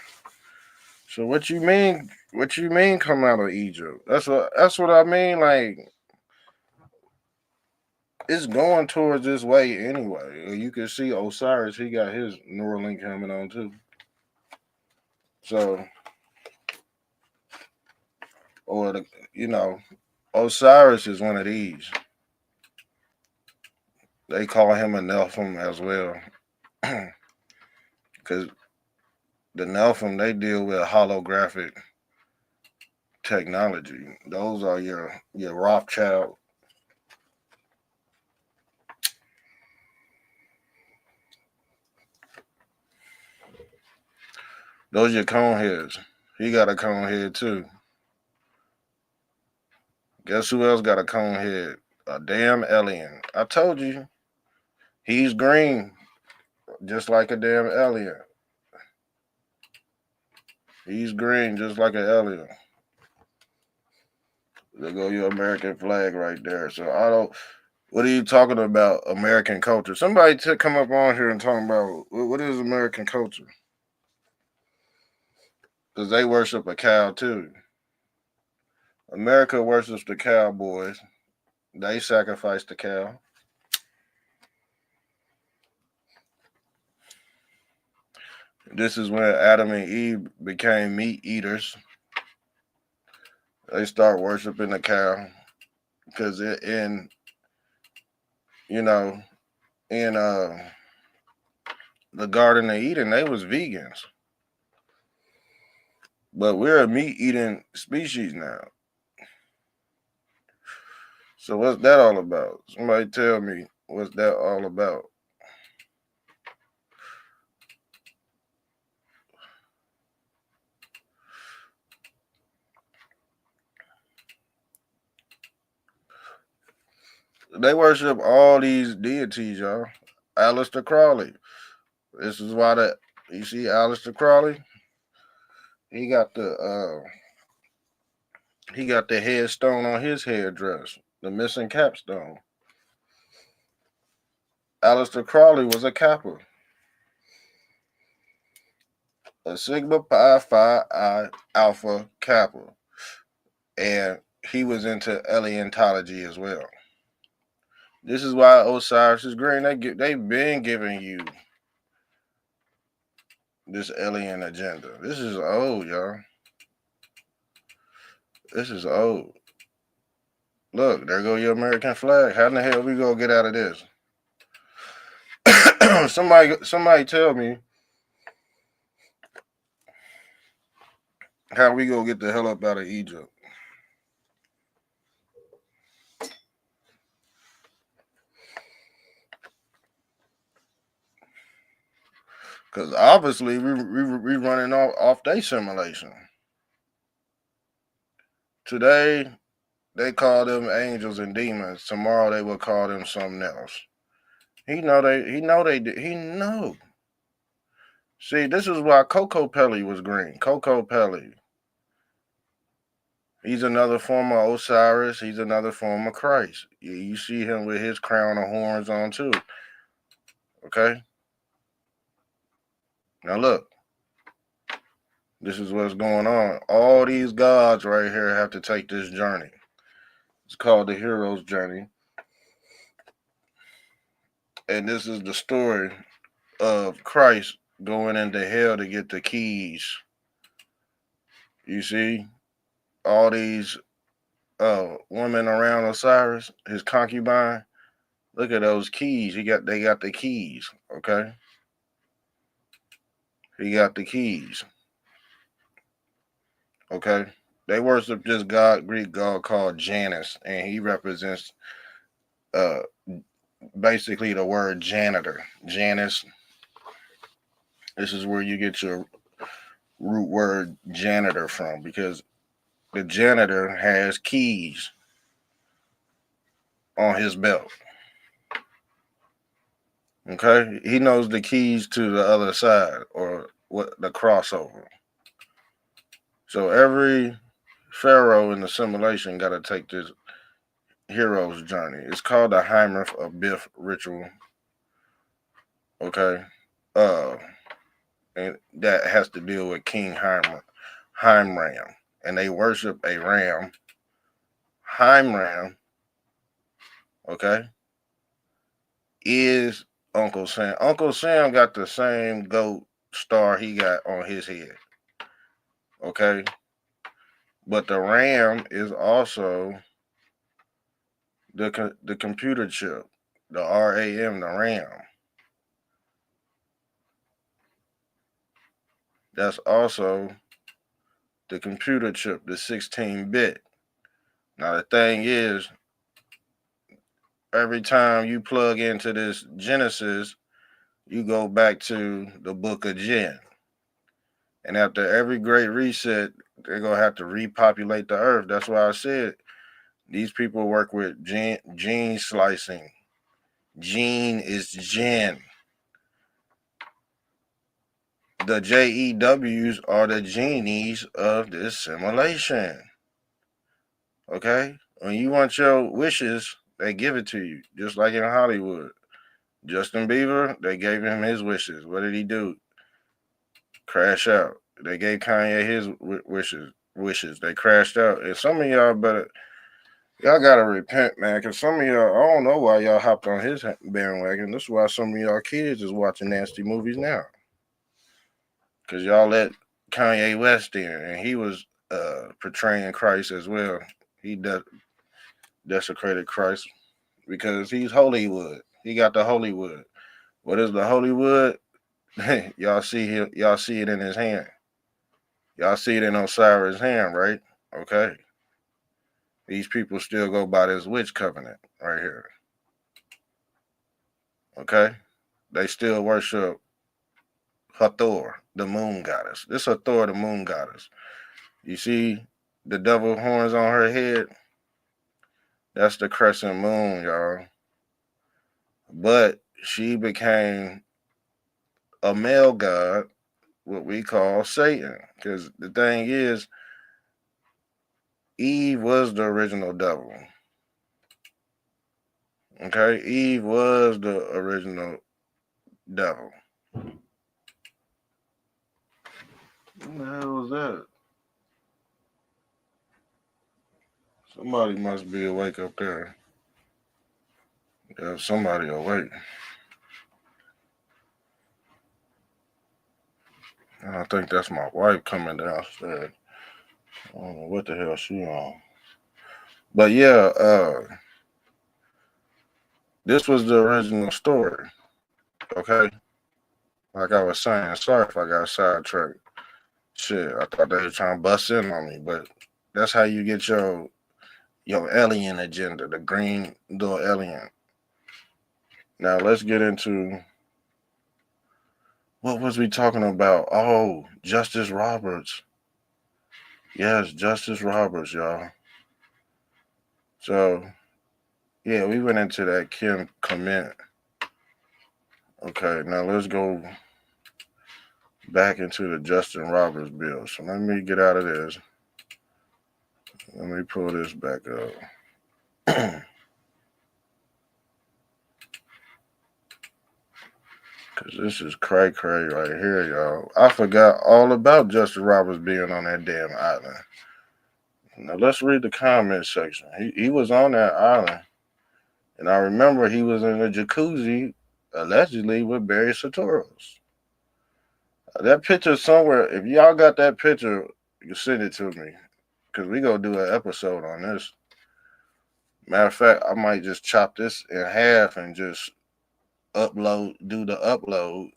So what you mean? What you mean? Come out of Egypt? That's what I mean. Like, it's going towards this way anyway. You can see Osiris. He got his Neuralink helmet on too. So, or Osiris is one of these. They call him a Nephilim as well, because the Nephilim, they deal with holographic technology. Those are your Rothschild. Those are your coneheads. He got a conehead too. Guess who else got a conehead? A damn alien. I told you. He's green, just like a damn alien. He's green, just like an alien. There go your American flag right there. So I don't. What are you talking about? American culture? Somebody come up on here and talk about what is American culture? Because they worship a cow too. America worships the cowboys. They sacrifice the cow. This is when Adam and Eve became meat eaters. They start worshiping the cow because in the Garden of Eden, they was vegans. But we're a meat eating species now. So what's that all about? Somebody tell me, what's that all about? They worship all these deities, y'all. Aleister Crowley. This is why you see Aleister Crowley. He got the headstone on his headdress, the missing capstone. Aleister Crowley was a Kappa, a Sigma Pi Phi I Alpha Kappa, and he was into alientology as well. This is why Osiris is green. They've been giving you this alien agenda. This is old, y'all. This is old. Look, there go your American flag. How in the hell we gonna get out of this? Somebody tell me how we gonna get the hell up out of Egypt. Because obviously we running off their simulation. Today they call them angels and demons. Tomorrow they will call them something else. He know. See, this is why Coco Pelli was green. Coco Pelli. He's another form of Osiris. He's another form of Christ. You see him with his crown of horns on too. Okay? Now look. This is what's going on. All these gods right here have to take this journey. It's called the hero's journey. And this is the story of Christ going into hell to get the keys. You see? All these women around Osiris, his concubine. Look at those keys. They got the keys, okay? He got the keys. Okay? They worship this god, Greek god called Janus, and he represents basically the word janitor. Janus. This is where you get your root word janitor from, because the janitor has keys on his belt. Okay? He knows the keys to the other side, or what the crossover. So every pharaoh in the simulation got to take this hero's journey. It's called the Heinrich of Biff ritual. Okay? And that has to deal with King Heimram. And they worship a ram. Heimram, okay, is Uncle Sam. Uncle Sam got the same goat star he got on his head. Okay? But the ram is also the computer chip, the RAM, the RAM. That's also the computer chip, the 16-bit. Now the thing is, every time you plug into this Genesis, you go back to the book of Gen. And after every great reset, they're going to have to repopulate the earth. That's why I said these people work with gene slicing. Gene is Gen. The JEWs are the genies of this simulation. Okay? When you want your wishes, they give it to you, just like in Hollywood. Justin Bieber, they gave him his wishes. What did he do? Crash out. They gave Kanye his wishes. They crashed out. And some of y'all gotta repent, man, because some of y'all, I don't know why y'all hopped on his bandwagon. This is why some of y'all kids is watching nasty movies now. Because y'all let Kanye West in, and he was portraying Christ as well. He desecrated Christ because he's Hollywood. He got the Hollywood. What is the Hollywood? Y'all see it in his hand. Y'all see it in Osiris' hand, right? Okay. These people still go by this witch covenant right here. Okay? They still worship Hathor, the moon goddess. This Hathor, the moon goddess. You see the devil horns on her head? That's the crescent moon, y'all. But she became a male god, what we call Satan. Because the thing is, Eve was the original devil. Okay? Eve was the original devil. What the hell was that? Somebody must be awake up there. Yeah, somebody awake. I think that's my wife coming downstairs. I don't know what the hell she on. But yeah, this was the original story. Okay? Like I was saying, sorry if I got sidetracked. Shit, I thought they were trying to bust in on me, but that's how you get your alien agenda, the green little alien. Now let's get into what was we talking about? Oh, Justice Roberts. Yes, Justice Roberts, y'all. So, yeah, we went into that Kim comment. Okay, now let's go back into the Justin Roberts bill. So let me get out of this. Let me pull this back up. Because this is cray right here, y'all. I forgot all about Justin Roberts being on that damn island. Now, let's read the comment section. He was on that island. And I remember he was in a jacuzzi, allegedly, with Barry Sotoros. That picture somewhere, if y'all got that picture, you send it to me. Because we going to do an episode on this. Matter of fact, I might just chop this in half and just do the upload,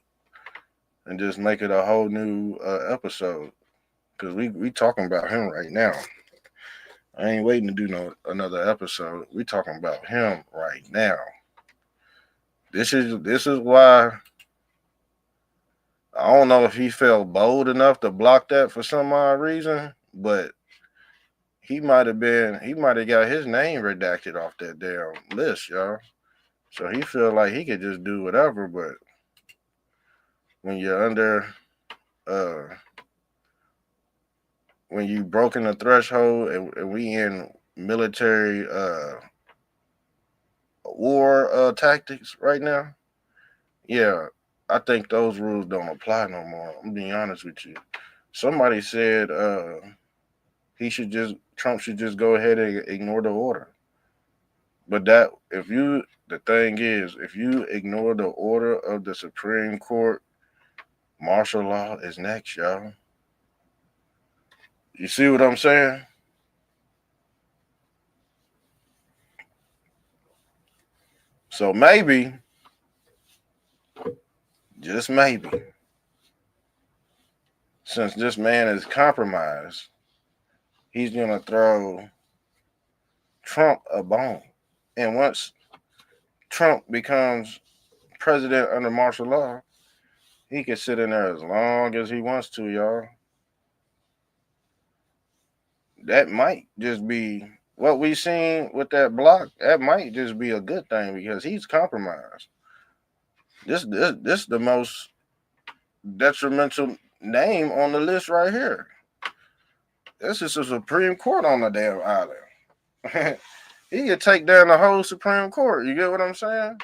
and just make it a whole new episode. Because we talking about him right now. I ain't waiting to do another episode. We talking about him right now. This is why I don't know if he felt bold enough to block that for some odd reason, but he might have got his name redacted off that damn list, y'all. So he feel like he could just do whatever, but when you're under when you broken the threshold and we in military war tactics right now, yeah, I think those rules don't apply no more. I'm being honest with you. Somebody said Trump should just go ahead and ignore the order. But the thing is, if you ignore the order of the Supreme Court, martial law is next, y'all. You see what I'm saying? So maybe, just maybe, since this man is compromised, he's going to throw Trump a bone. And once Trump becomes president under martial law, he can sit in there as long as he wants to, y'all. That might just be what we seen with that block. That might just be a good thing because he's compromised. This the most detrimental name on the list right here. This is the Supreme Court on the damn island. He could take down the whole Supreme Court. You get what I'm saying?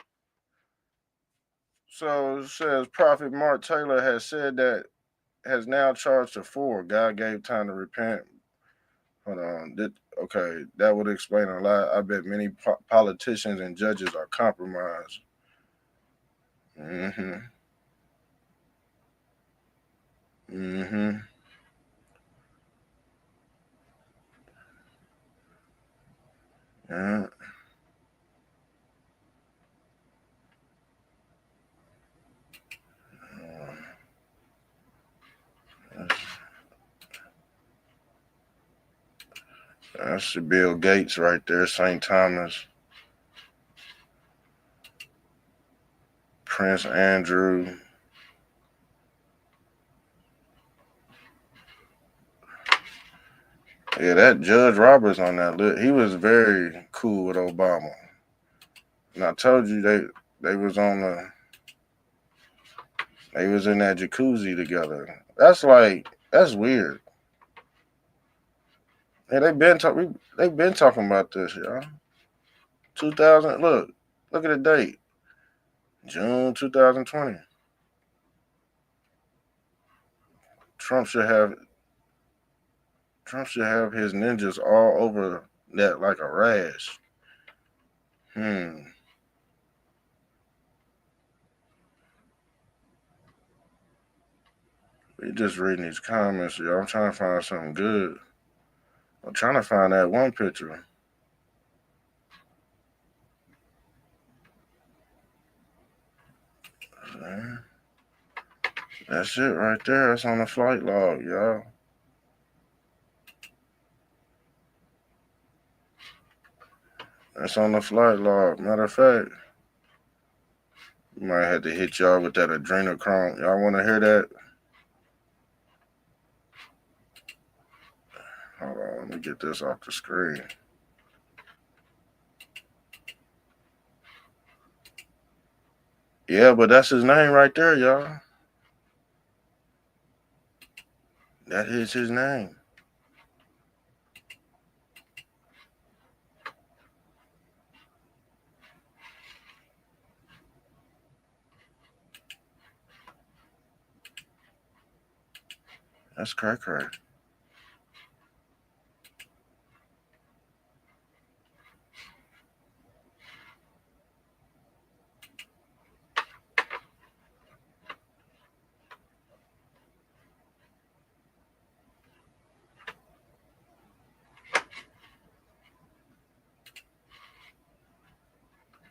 So it says Prophet Mark Taylor has now charged to 4. God gave time to repent. Hold on. Okay, that would explain a lot. I bet many politicians and judges are compromised. Mm-hmm. Mm-hmm. Yeah. That's the Bill Gates right there, St. Thomas. Prince Andrew. Yeah, that Judge Roberts on that list, he was very cool with Obama. And I told you they was in that jacuzzi together. That's weird. Hey, they've been talking about this, y'all. 2000. Look at the date. June 2020. Trump should have his ninjas all over that like a rash. We just reading these comments, y'all. I'm trying to find something good. I'm trying to find that one picture. That's it right there. That's on the flight log, y'all. That's on the flight log. Matter of fact, we might have to hit y'all with that adrenochrome. Y'all want to hear that? Hold on, let me get this off the screen. Yeah, but that's his name right there, y'all. That is his name. That's cray.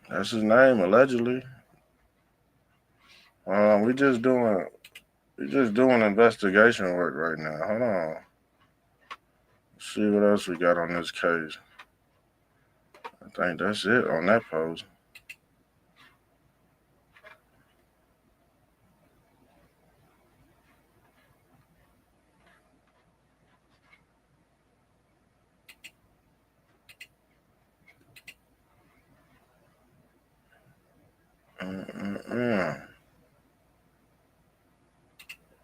That's his name, allegedly. We just doing investigation work right now. Hold on. Let's see what else we got on this case. I think that's it on that post.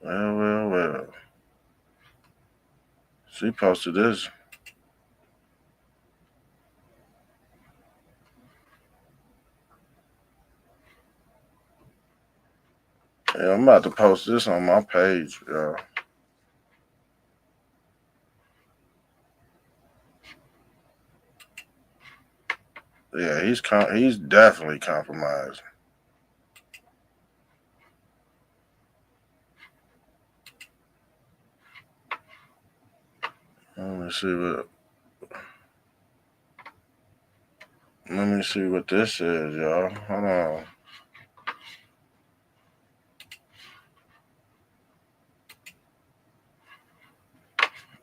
Well. She posted this. Yeah, I'm about to post this on my page, y'all. Yeah, he's definitely compromised. Let me see what this is, y'all. Hold on.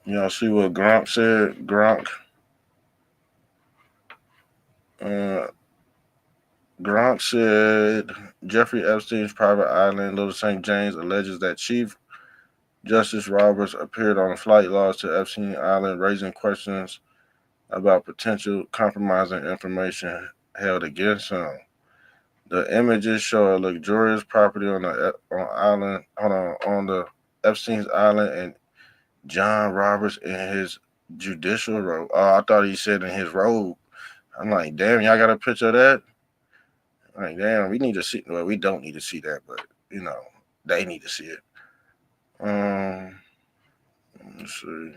Y'all see what Gronk said? Gronk said Jeffrey Epstein's private island, Little St. James, alleges that Chief Justice Roberts appeared on flight logs to Epstein Island, raising questions about potential compromising information held against him. The images show a luxurious property on the Epstein's Island, and John Roberts in his judicial robe. Oh, I thought he said in his robe. I'm like, damn, y'all got a picture of that? I'm like, damn, we need to see. Well, we don't need to see that, but they need to see it. Let's see.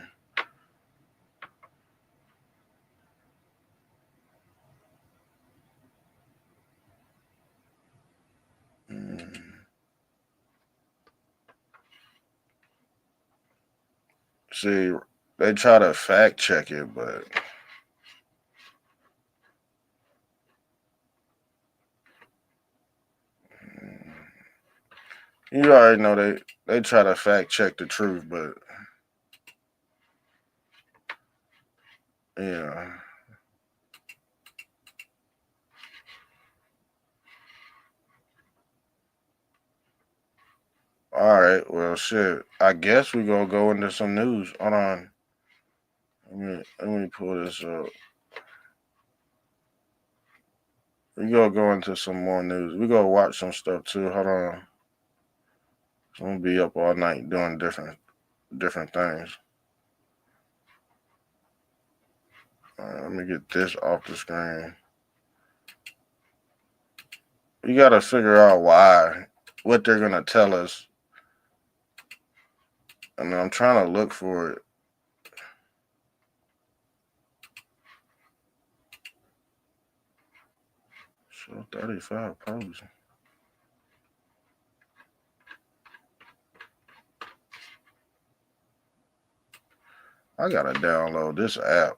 See, they try to fact check it, but you already know they try to fact check the truth, but yeah. All right, well, shit. I guess we gonna go into some news. Hold on. Let me pull this up. We gonna go into some more news. We gonna watch some stuff too. Hold on. I'm gonna be up all night doing different things. All right, let me get this off the screen. We gotta figure out what they're gonna tell us. I mean, I'm trying to look for it. So 35 posts. I gotta download this app.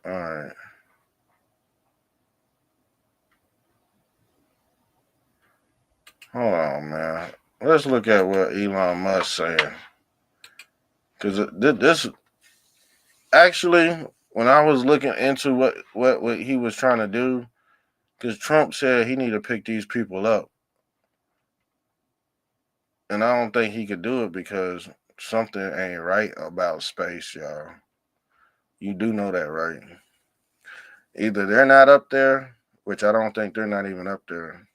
All right. Hold on, man. Let's look at what Elon Musk saying. Because this actually, when I was looking into what he was trying to do, because Trump said he need to pick these people up. And I don't think he could do it because something ain't right about space, y'all. You do know that, right? Either they're not up there, which I don't think they're not even up there.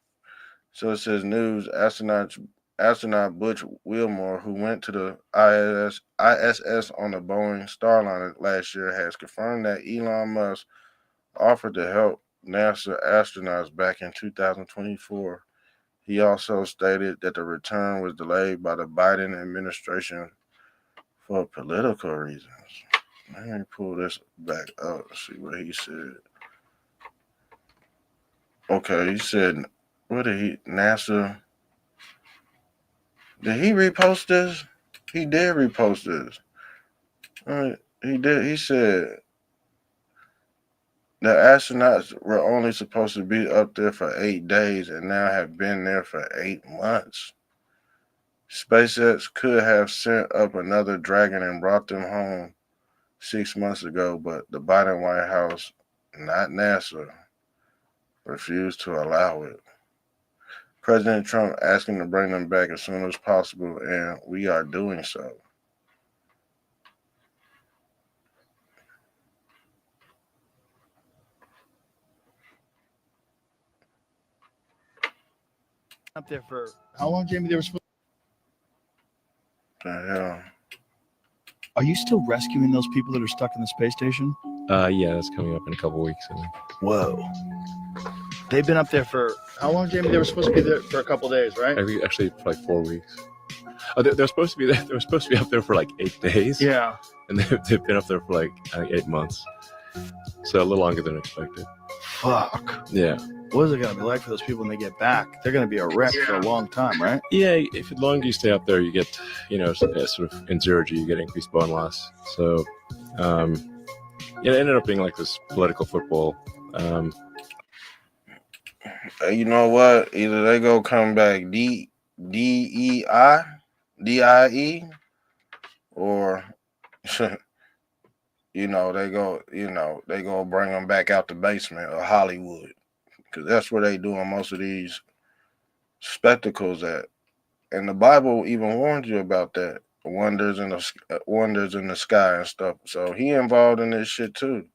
So it says news, astronaut Butch Wilmore, who went to the ISS on the Boeing Starliner last year, has confirmed that Elon Musk offered to help NASA astronauts back in 2024. He also stated that the return was delayed by the Biden administration for political reasons. Let me pull this back up, see what he said. Okay, he said, what did he, NASA, did he repost this? He did repost this. He did, he said, the astronauts were only supposed to be up there for 8 days and now have been there for 8 months. SpaceX could have sent up another Dragon and brought them home 6 months ago, but the Biden White House, not NASA, refused to allow it. President Trump asking to bring them back as soon as possible, and we are doing so. Up there for how long, Jamie? They were supposed. The hell? Are you still rescuing those people that are stuck in the space station? Yeah, that's coming up in a couple weeks. I think. Whoa. They've been up there for how long, Jamie? They were supposed to be there for a couple days, right? Actually, for like 4 weeks. Oh, they're supposed to be there. They were supposed to be up there for like 8 days. Yeah. And they've been up there for like, I think, 8 months. So a little longer than expected. Fuck. Yeah. What is it going to be like for those people when they get back? They're going to be a wreck for a long time, right? Yeah, if the longer you stay up there, you get, sort of in 0 G, you get increased bone loss. So, it ended up being like this political football. You know what? Either they go come back DIE, or they go bring them back out the basement of Hollywood, because that's where they doing most of these spectacles at. And the Bible even warns you about that, wonders in the sky and stuff. So he involved in this shit too.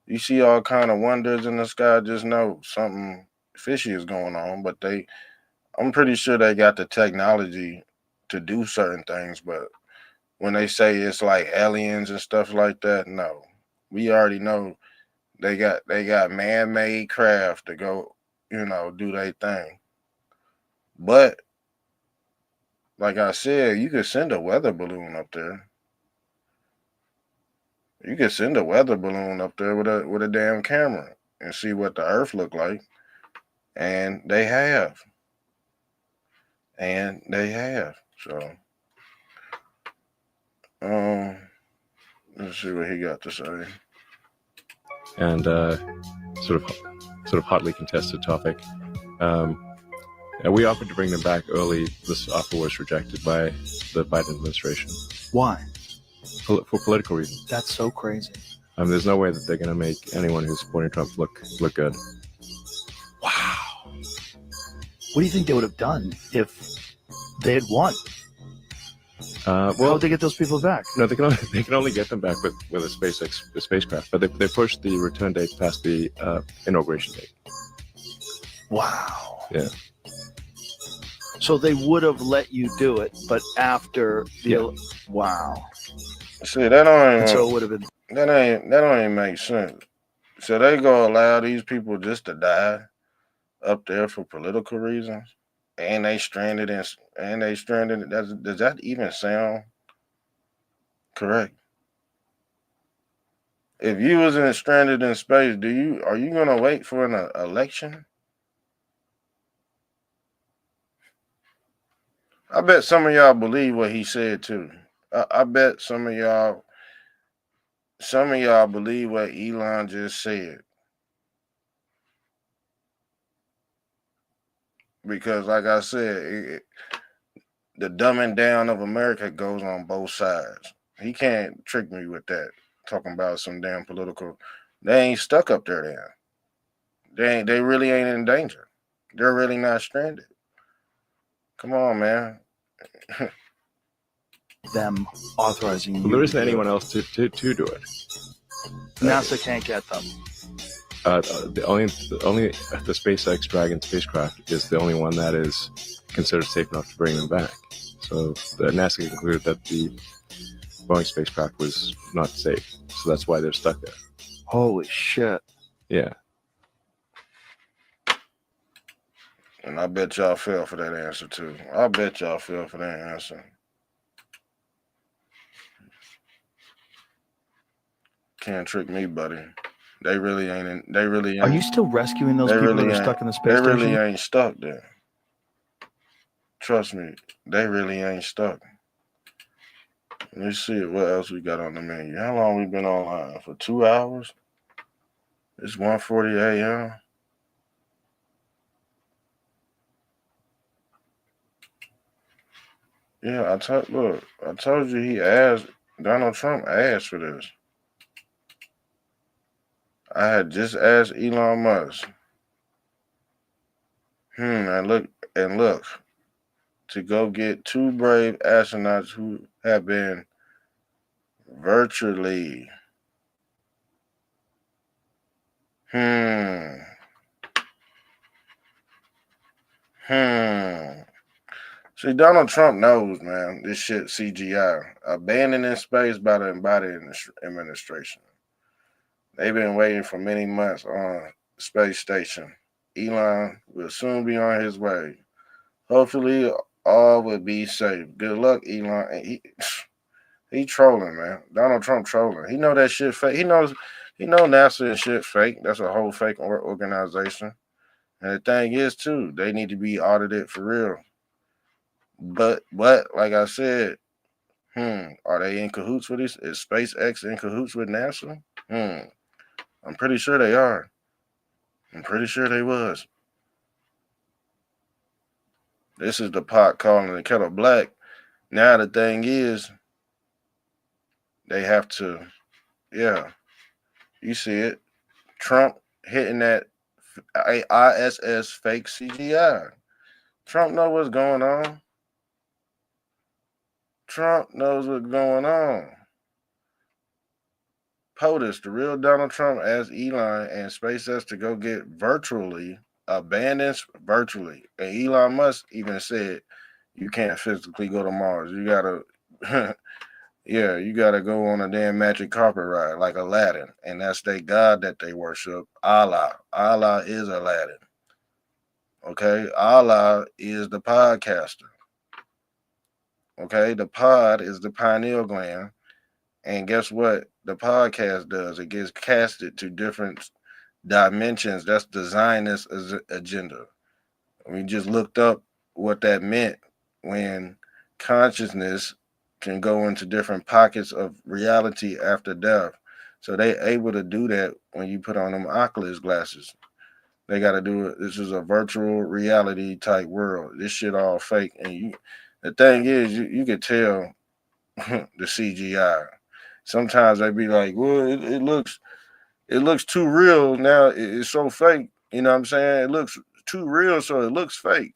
You see all kind of wonders in the sky, just know something fishy is going on. But I'm pretty sure they got the technology to do certain things. But when they say it's like aliens and stuff like that, no. We already know they got man-made craft to go, do their thing. But like I said, you could send a weather balloon up there. You could send a weather balloon up there with a damn camera and see what the Earth look like. And they have. So, let's see what he got to say. And sort of hotly contested topic. We offered to bring them back early. This offer was rejected by the Biden administration. Why? For political reasons. That's so crazy. There's no way that they're going to make anyone who's supporting Trump look good. Wow. What do you think they would have done if they had won? How would they get those people back? No, they can only get them back with a spacecraft. But they pushed the return date past the inauguration date. Wow. Yeah. So they would have let you do it, but after the wow. See, that don't so it would have been that don't even make sense. So they go allow these people just to die up there for political reasons, and they stranded. Does that even sound correct? If you was stranded in space, are you gonna wait for an election? I bet some of y'all believe what he said too. I bet some of y'all believe what Elon just said. Because like I said, the dumbing down of America goes on both sides. He can't trick me with that, talking about some damn political. They ain't stuck up there then. They really ain't in danger. They're really not stranded. Come on, man. Them authorizing Well, there isn't anyone else to do it. NASA can't get them. The SpaceX Dragon spacecraft is the only one that is considered safe enough to bring them back. So the NASA concluded that the Boeing spacecraft was not safe. So that's why they're stuck there. Holy shit. Yeah. And I bet y'all fell for that answer too. I bet y'all fell for that answer. Can't trick me, buddy. They really ain't. They really ain't. Are you still rescuing those people that are stuck in the space They station? really ain't stuck there. Trust me, they really ain't stuck. Let's see what else we got on the menu. How long we been online? For 2 hours? It's 1:40 a.m. Yeah, I told you Donald Trump asked for this. I had just asked Elon Musk. And look, to go get 2 brave astronauts who have been virtually. See, Donald Trump knows, man, this shit CGI. Abandoned in space by the Biden administration. They've been waiting for many months on the space station. Elon will soon be on his way. Hopefully, all will be safe. Good luck, Elon. He trolling, man. Donald Trump trolling. He know that shit fake. He know NASA and shit fake. That's a whole fake organization. And the thing is, too, they need to be audited for real. But like I said, are they in cahoots with this? Is SpaceX in cahoots with NASA? I'm pretty sure they are. I'm pretty sure they was. This is the pot calling the kettle black. Now the thing is, they have to, you see it. Trump hitting that ISS fake CGI. Trump know what's going on. Trump knows what's going on. POTUS, the real Donald Trump, asked Elon and SpaceX to go get abandoned virtually. And Elon Musk even said, you can't physically go to Mars. You gotta, you gotta go on a damn magic carpet ride like Aladdin. And that's their God that they worship, Allah. Allah is Aladdin. Okay? Allah is the podcaster. Okay? The pod is the pineal gland. And guess what the podcast does? It gets casted to different dimensions. That's the Zionist agenda. We just looked up what that meant when consciousness can go into different pockets of reality after death. So they able to do that when you put on them Oculus glasses. They got to do it. This is a virtual reality type world. This shit all fake. And the thing is, you could tell the CGI. Sometimes they be like, well, it looks too real now. It's so fake. You know what I'm saying? It looks too real, so it looks fake.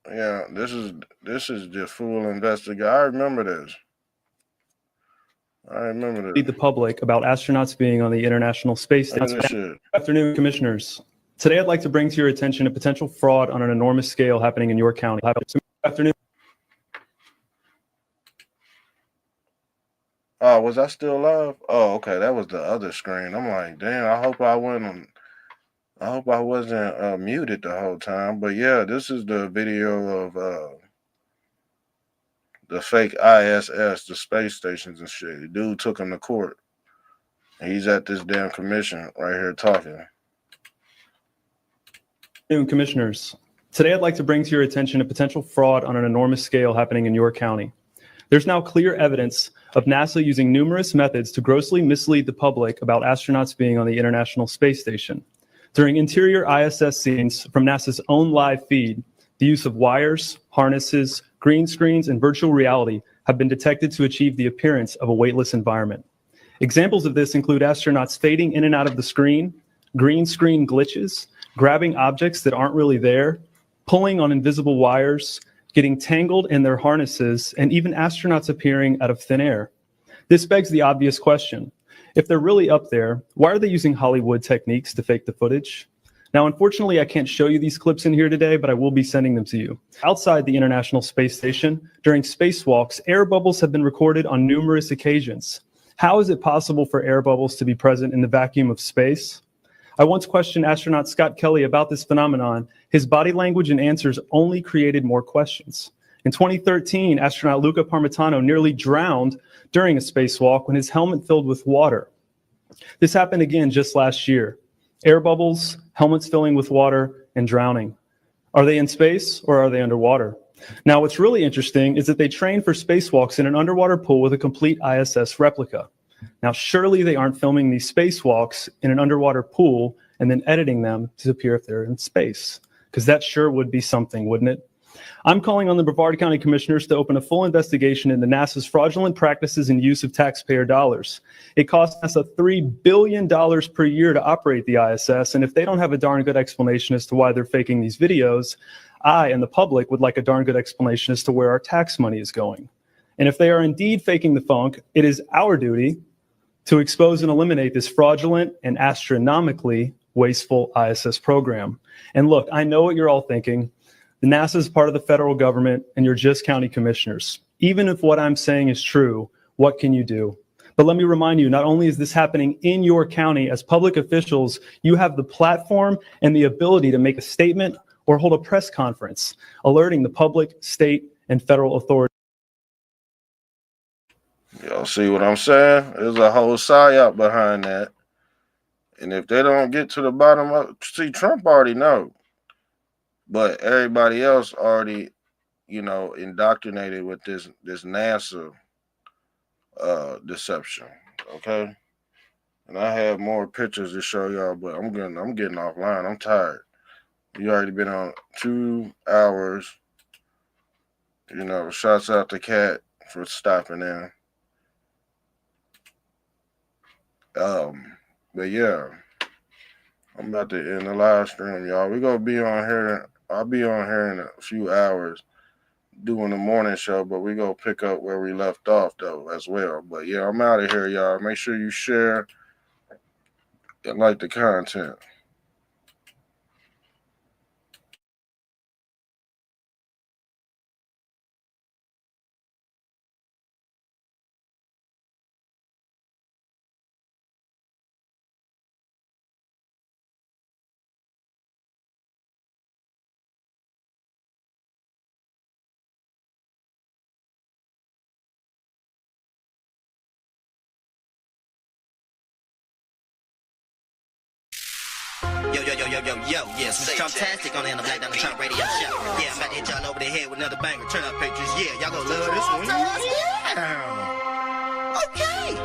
Yeah, this is the full investigation. I remember this. The public about astronauts being on the International Space Station. Good afternoon, commissioners. Today, I'd like to bring to your attention a potential fraud on an enormous scale happening in your county. Good afternoon. Oh, was I still live? Oh, okay, that was the other screen. I'm like, damn. I hope I wasn't muted the whole time. But yeah, this is the video of the fake ISS, the space stations and shit. The dude took him to court. He's at this damn commission right here talking. Commissioners, today I'd like to bring to your attention a potential fraud on an enormous scale happening in your county. There's now clear evidence of NASA using numerous methods to grossly mislead the public about astronauts being on the International Space Station. During interior ISS scenes from NASA's own live feed, the use of wires, harnesses, green screens, and virtual reality have been detected to achieve the appearance of a weightless environment. Examples of this include astronauts fading in and out of the screen, green screen glitches, grabbing objects that aren't really there, pulling on invisible wires, getting tangled in their harnesses, and even astronauts appearing out of thin air. This begs the obvious question. If they're really up there, why are they using Hollywood techniques to fake the footage? Now, unfortunately, I can't show you these clips in here today, but I will be sending them to you. Outside the International Space Station, during spacewalks, air bubbles have been recorded on numerous occasions. How is it possible for air bubbles to be present in the vacuum of space? I once questioned astronaut Scott Kelly about this phenomenon. His body language and answers only created more questions. In 2013, astronaut Luca Parmitano nearly drowned during a spacewalk when his helmet filled with water. This happened again just last year. Air bubbles, helmets filling with water, and drowning. Are they in space or are they underwater? Now, what's really interesting is that they train for spacewalks in an underwater pool with a complete ISS replica. Now, surely they aren't filming these spacewalks in an underwater pool and then editing them to appear if they're in space, because that sure would be something, wouldn't it? I'm calling on the Brevard County Commissioners to open a full investigation into NASA's fraudulent practices and use of taxpayer dollars. It costs NASA $3 billion per year to operate the ISS, and if they don't have a darn good explanation as to why they're faking these videos, I and the public would like a darn good explanation as to where our tax money is going. And if they are indeed faking the funk, it is our duty to expose and eliminate this fraudulent and astronomically wasteful ISS program. And look, I know what you're all thinking. The NASA is part of the federal government and you're just county commissioners. Even if what I'm saying is true, what can you do? But let me remind you, not only is this happening in your county, as public officials, you have the platform and the ability to make a statement or hold a press conference, alerting the public, state, and federal authorities. Y'all see what I'm saying? There's a whole psyop behind that. And if they don't get to the bottom of, see, Trump already know. But everybody else already, you know, indoctrinated with this NASA deception. Okay. And I have more pictures to show y'all, but I'm getting offline. I'm tired. You already been on 2 hours. You know, shouts out to Cat for stopping in. But yeah, I'm about to end the live stream, y'all. We're gonna be on here. I'll be on here in a few hours doing the morning show, but we're gonna pick up where we left off though as well. But yeah, I'm out of here, y'all. Make sure you share and like the content. Yes, it's Trumptastic on the end of Black Diamond Trump Radio Show. Yeah, I'm about to hit y'all over the head with another banger. Turn up pictures. Yeah, y'all gonna love this one. Yeah. Okay.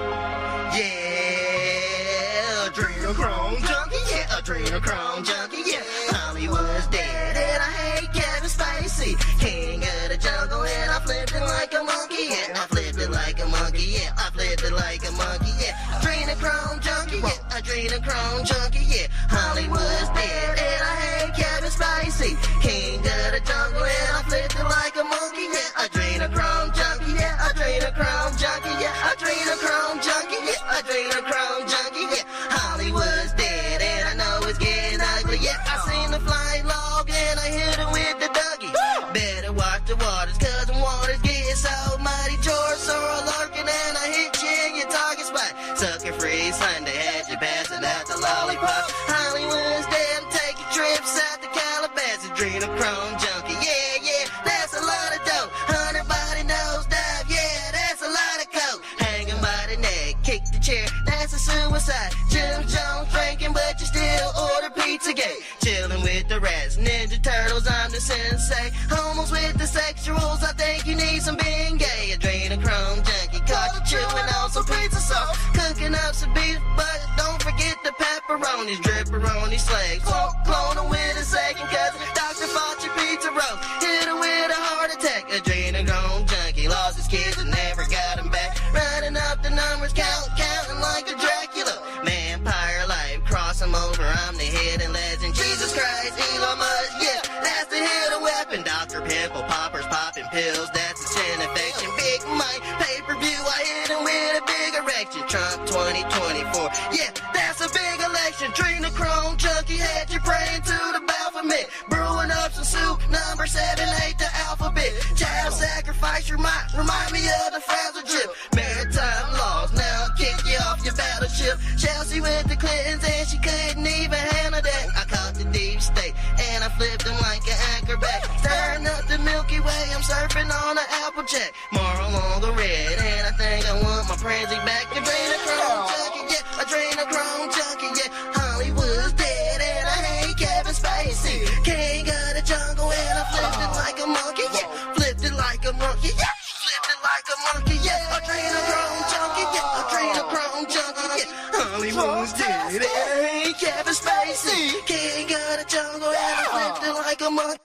Yeah, adrenochrome junkie. Yeah, adrenochrome junkie. Yeah, Hollywood's dead and I hate Kevin Spacey. King of the jungle and I flipped it like a monkey. Yeah, I flipped it like a monkey. Yeah, I flipped it like a monkey. Yeah, adrenochrome junkie. Yeah, adrenochrome junkie. Yeah, Hollywood's dead and I hate Kevin Spacey. King of the jungle and I flipped it like a monkey. Yeah, adrenochrome junkie. Yeah, adrenochrome junkie. Yeah, adrenochrome junkie. Yeah, adrenochrome junkie. Yeah, Hollywood's dead and I know it's getting ugly. Yeah, I seen the flying log and I hit it with the Dougie. Better watch the waters cause the waters get so muddy. George Sorrel lurking and I hit you in your target spot. Sucker free Sunday had you passing out the lollipop. Hollywood's dead, I'm taking trips out to Calabasas. Adrenochrome junkie, yeah, that's a lot of dope. 100 body nose dive, yeah, that's a lot of coke. Hanging by the neck, kick the chair, that's a suicide. Jim Jones drinking, but you still order pizza gate. Chilling with the rats, Ninja Turtles, I'm the sensei. Homos with the sexuals, I think you need some being gay. Adrenochrome junkie, caught you chewing on some pizza sauce. Cooking up some beef, but don't forget the pepperonis, dripperoni slaves. Clone them with a second cousin, Dr. Fauci pizza roll. Hit her with a heart attack. Adrenochrome junkie, lost his kids and never got them back. Running up the numbers, counting like a Dracula. Vampire life, cross him over, I'm the hidden legend. Jesus Christ, Elon Musk, yeah, that's the hidden weapon. Dr. Pimple Poppers popping pills, that's a chin infection. Big Mike, pay-per-view, I hit him with a bigger wreck. election, Trump 2024. Yeah, that's a big election. Adrenochrome junkie had you praying to the Baphomet. Brewing up some soup, number 7, 8, the alphabet. Child sacrifice remind me of the fragile chip. Maritime laws now kick you off your battleship. Chelsea went to Clinton's and she couldn't even handle that. I caught the deep state and I flipped them like an acrobat. Stirring up the Milky Way, I'm surfing on an Applejack. Moral on the red, and I think I want my Pranzy back. Adrenochrome junkie, yeah, adrenochrome junkie, yeah. Hollywood's dead and I hate Kevin Spacey. King of the jungle and I flipped it like a monkey, yeah. Flipped it like a monkey, yeah. Flipped it like a monkey, yeah. Adrenochrome junkie, yeah. Adrenochrome junkie, yeah. Hollywood's dead and I hate Kevin Spacey. King of the jungle and I flipped it like a monkey.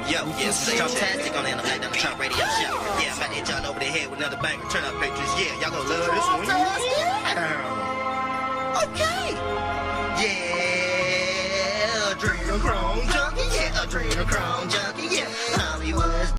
Yo, yes, it's Trumptastic on the Black Down the Trump Radio Show. Yeah, I'm about to hit y'all over the head with another banger. Turn up pictures. Yeah, y'all gonna love this one. Okay. Yeah, adrenochrome junkie. Yeah, adrenochrome junkie. Yeah, Hollywood.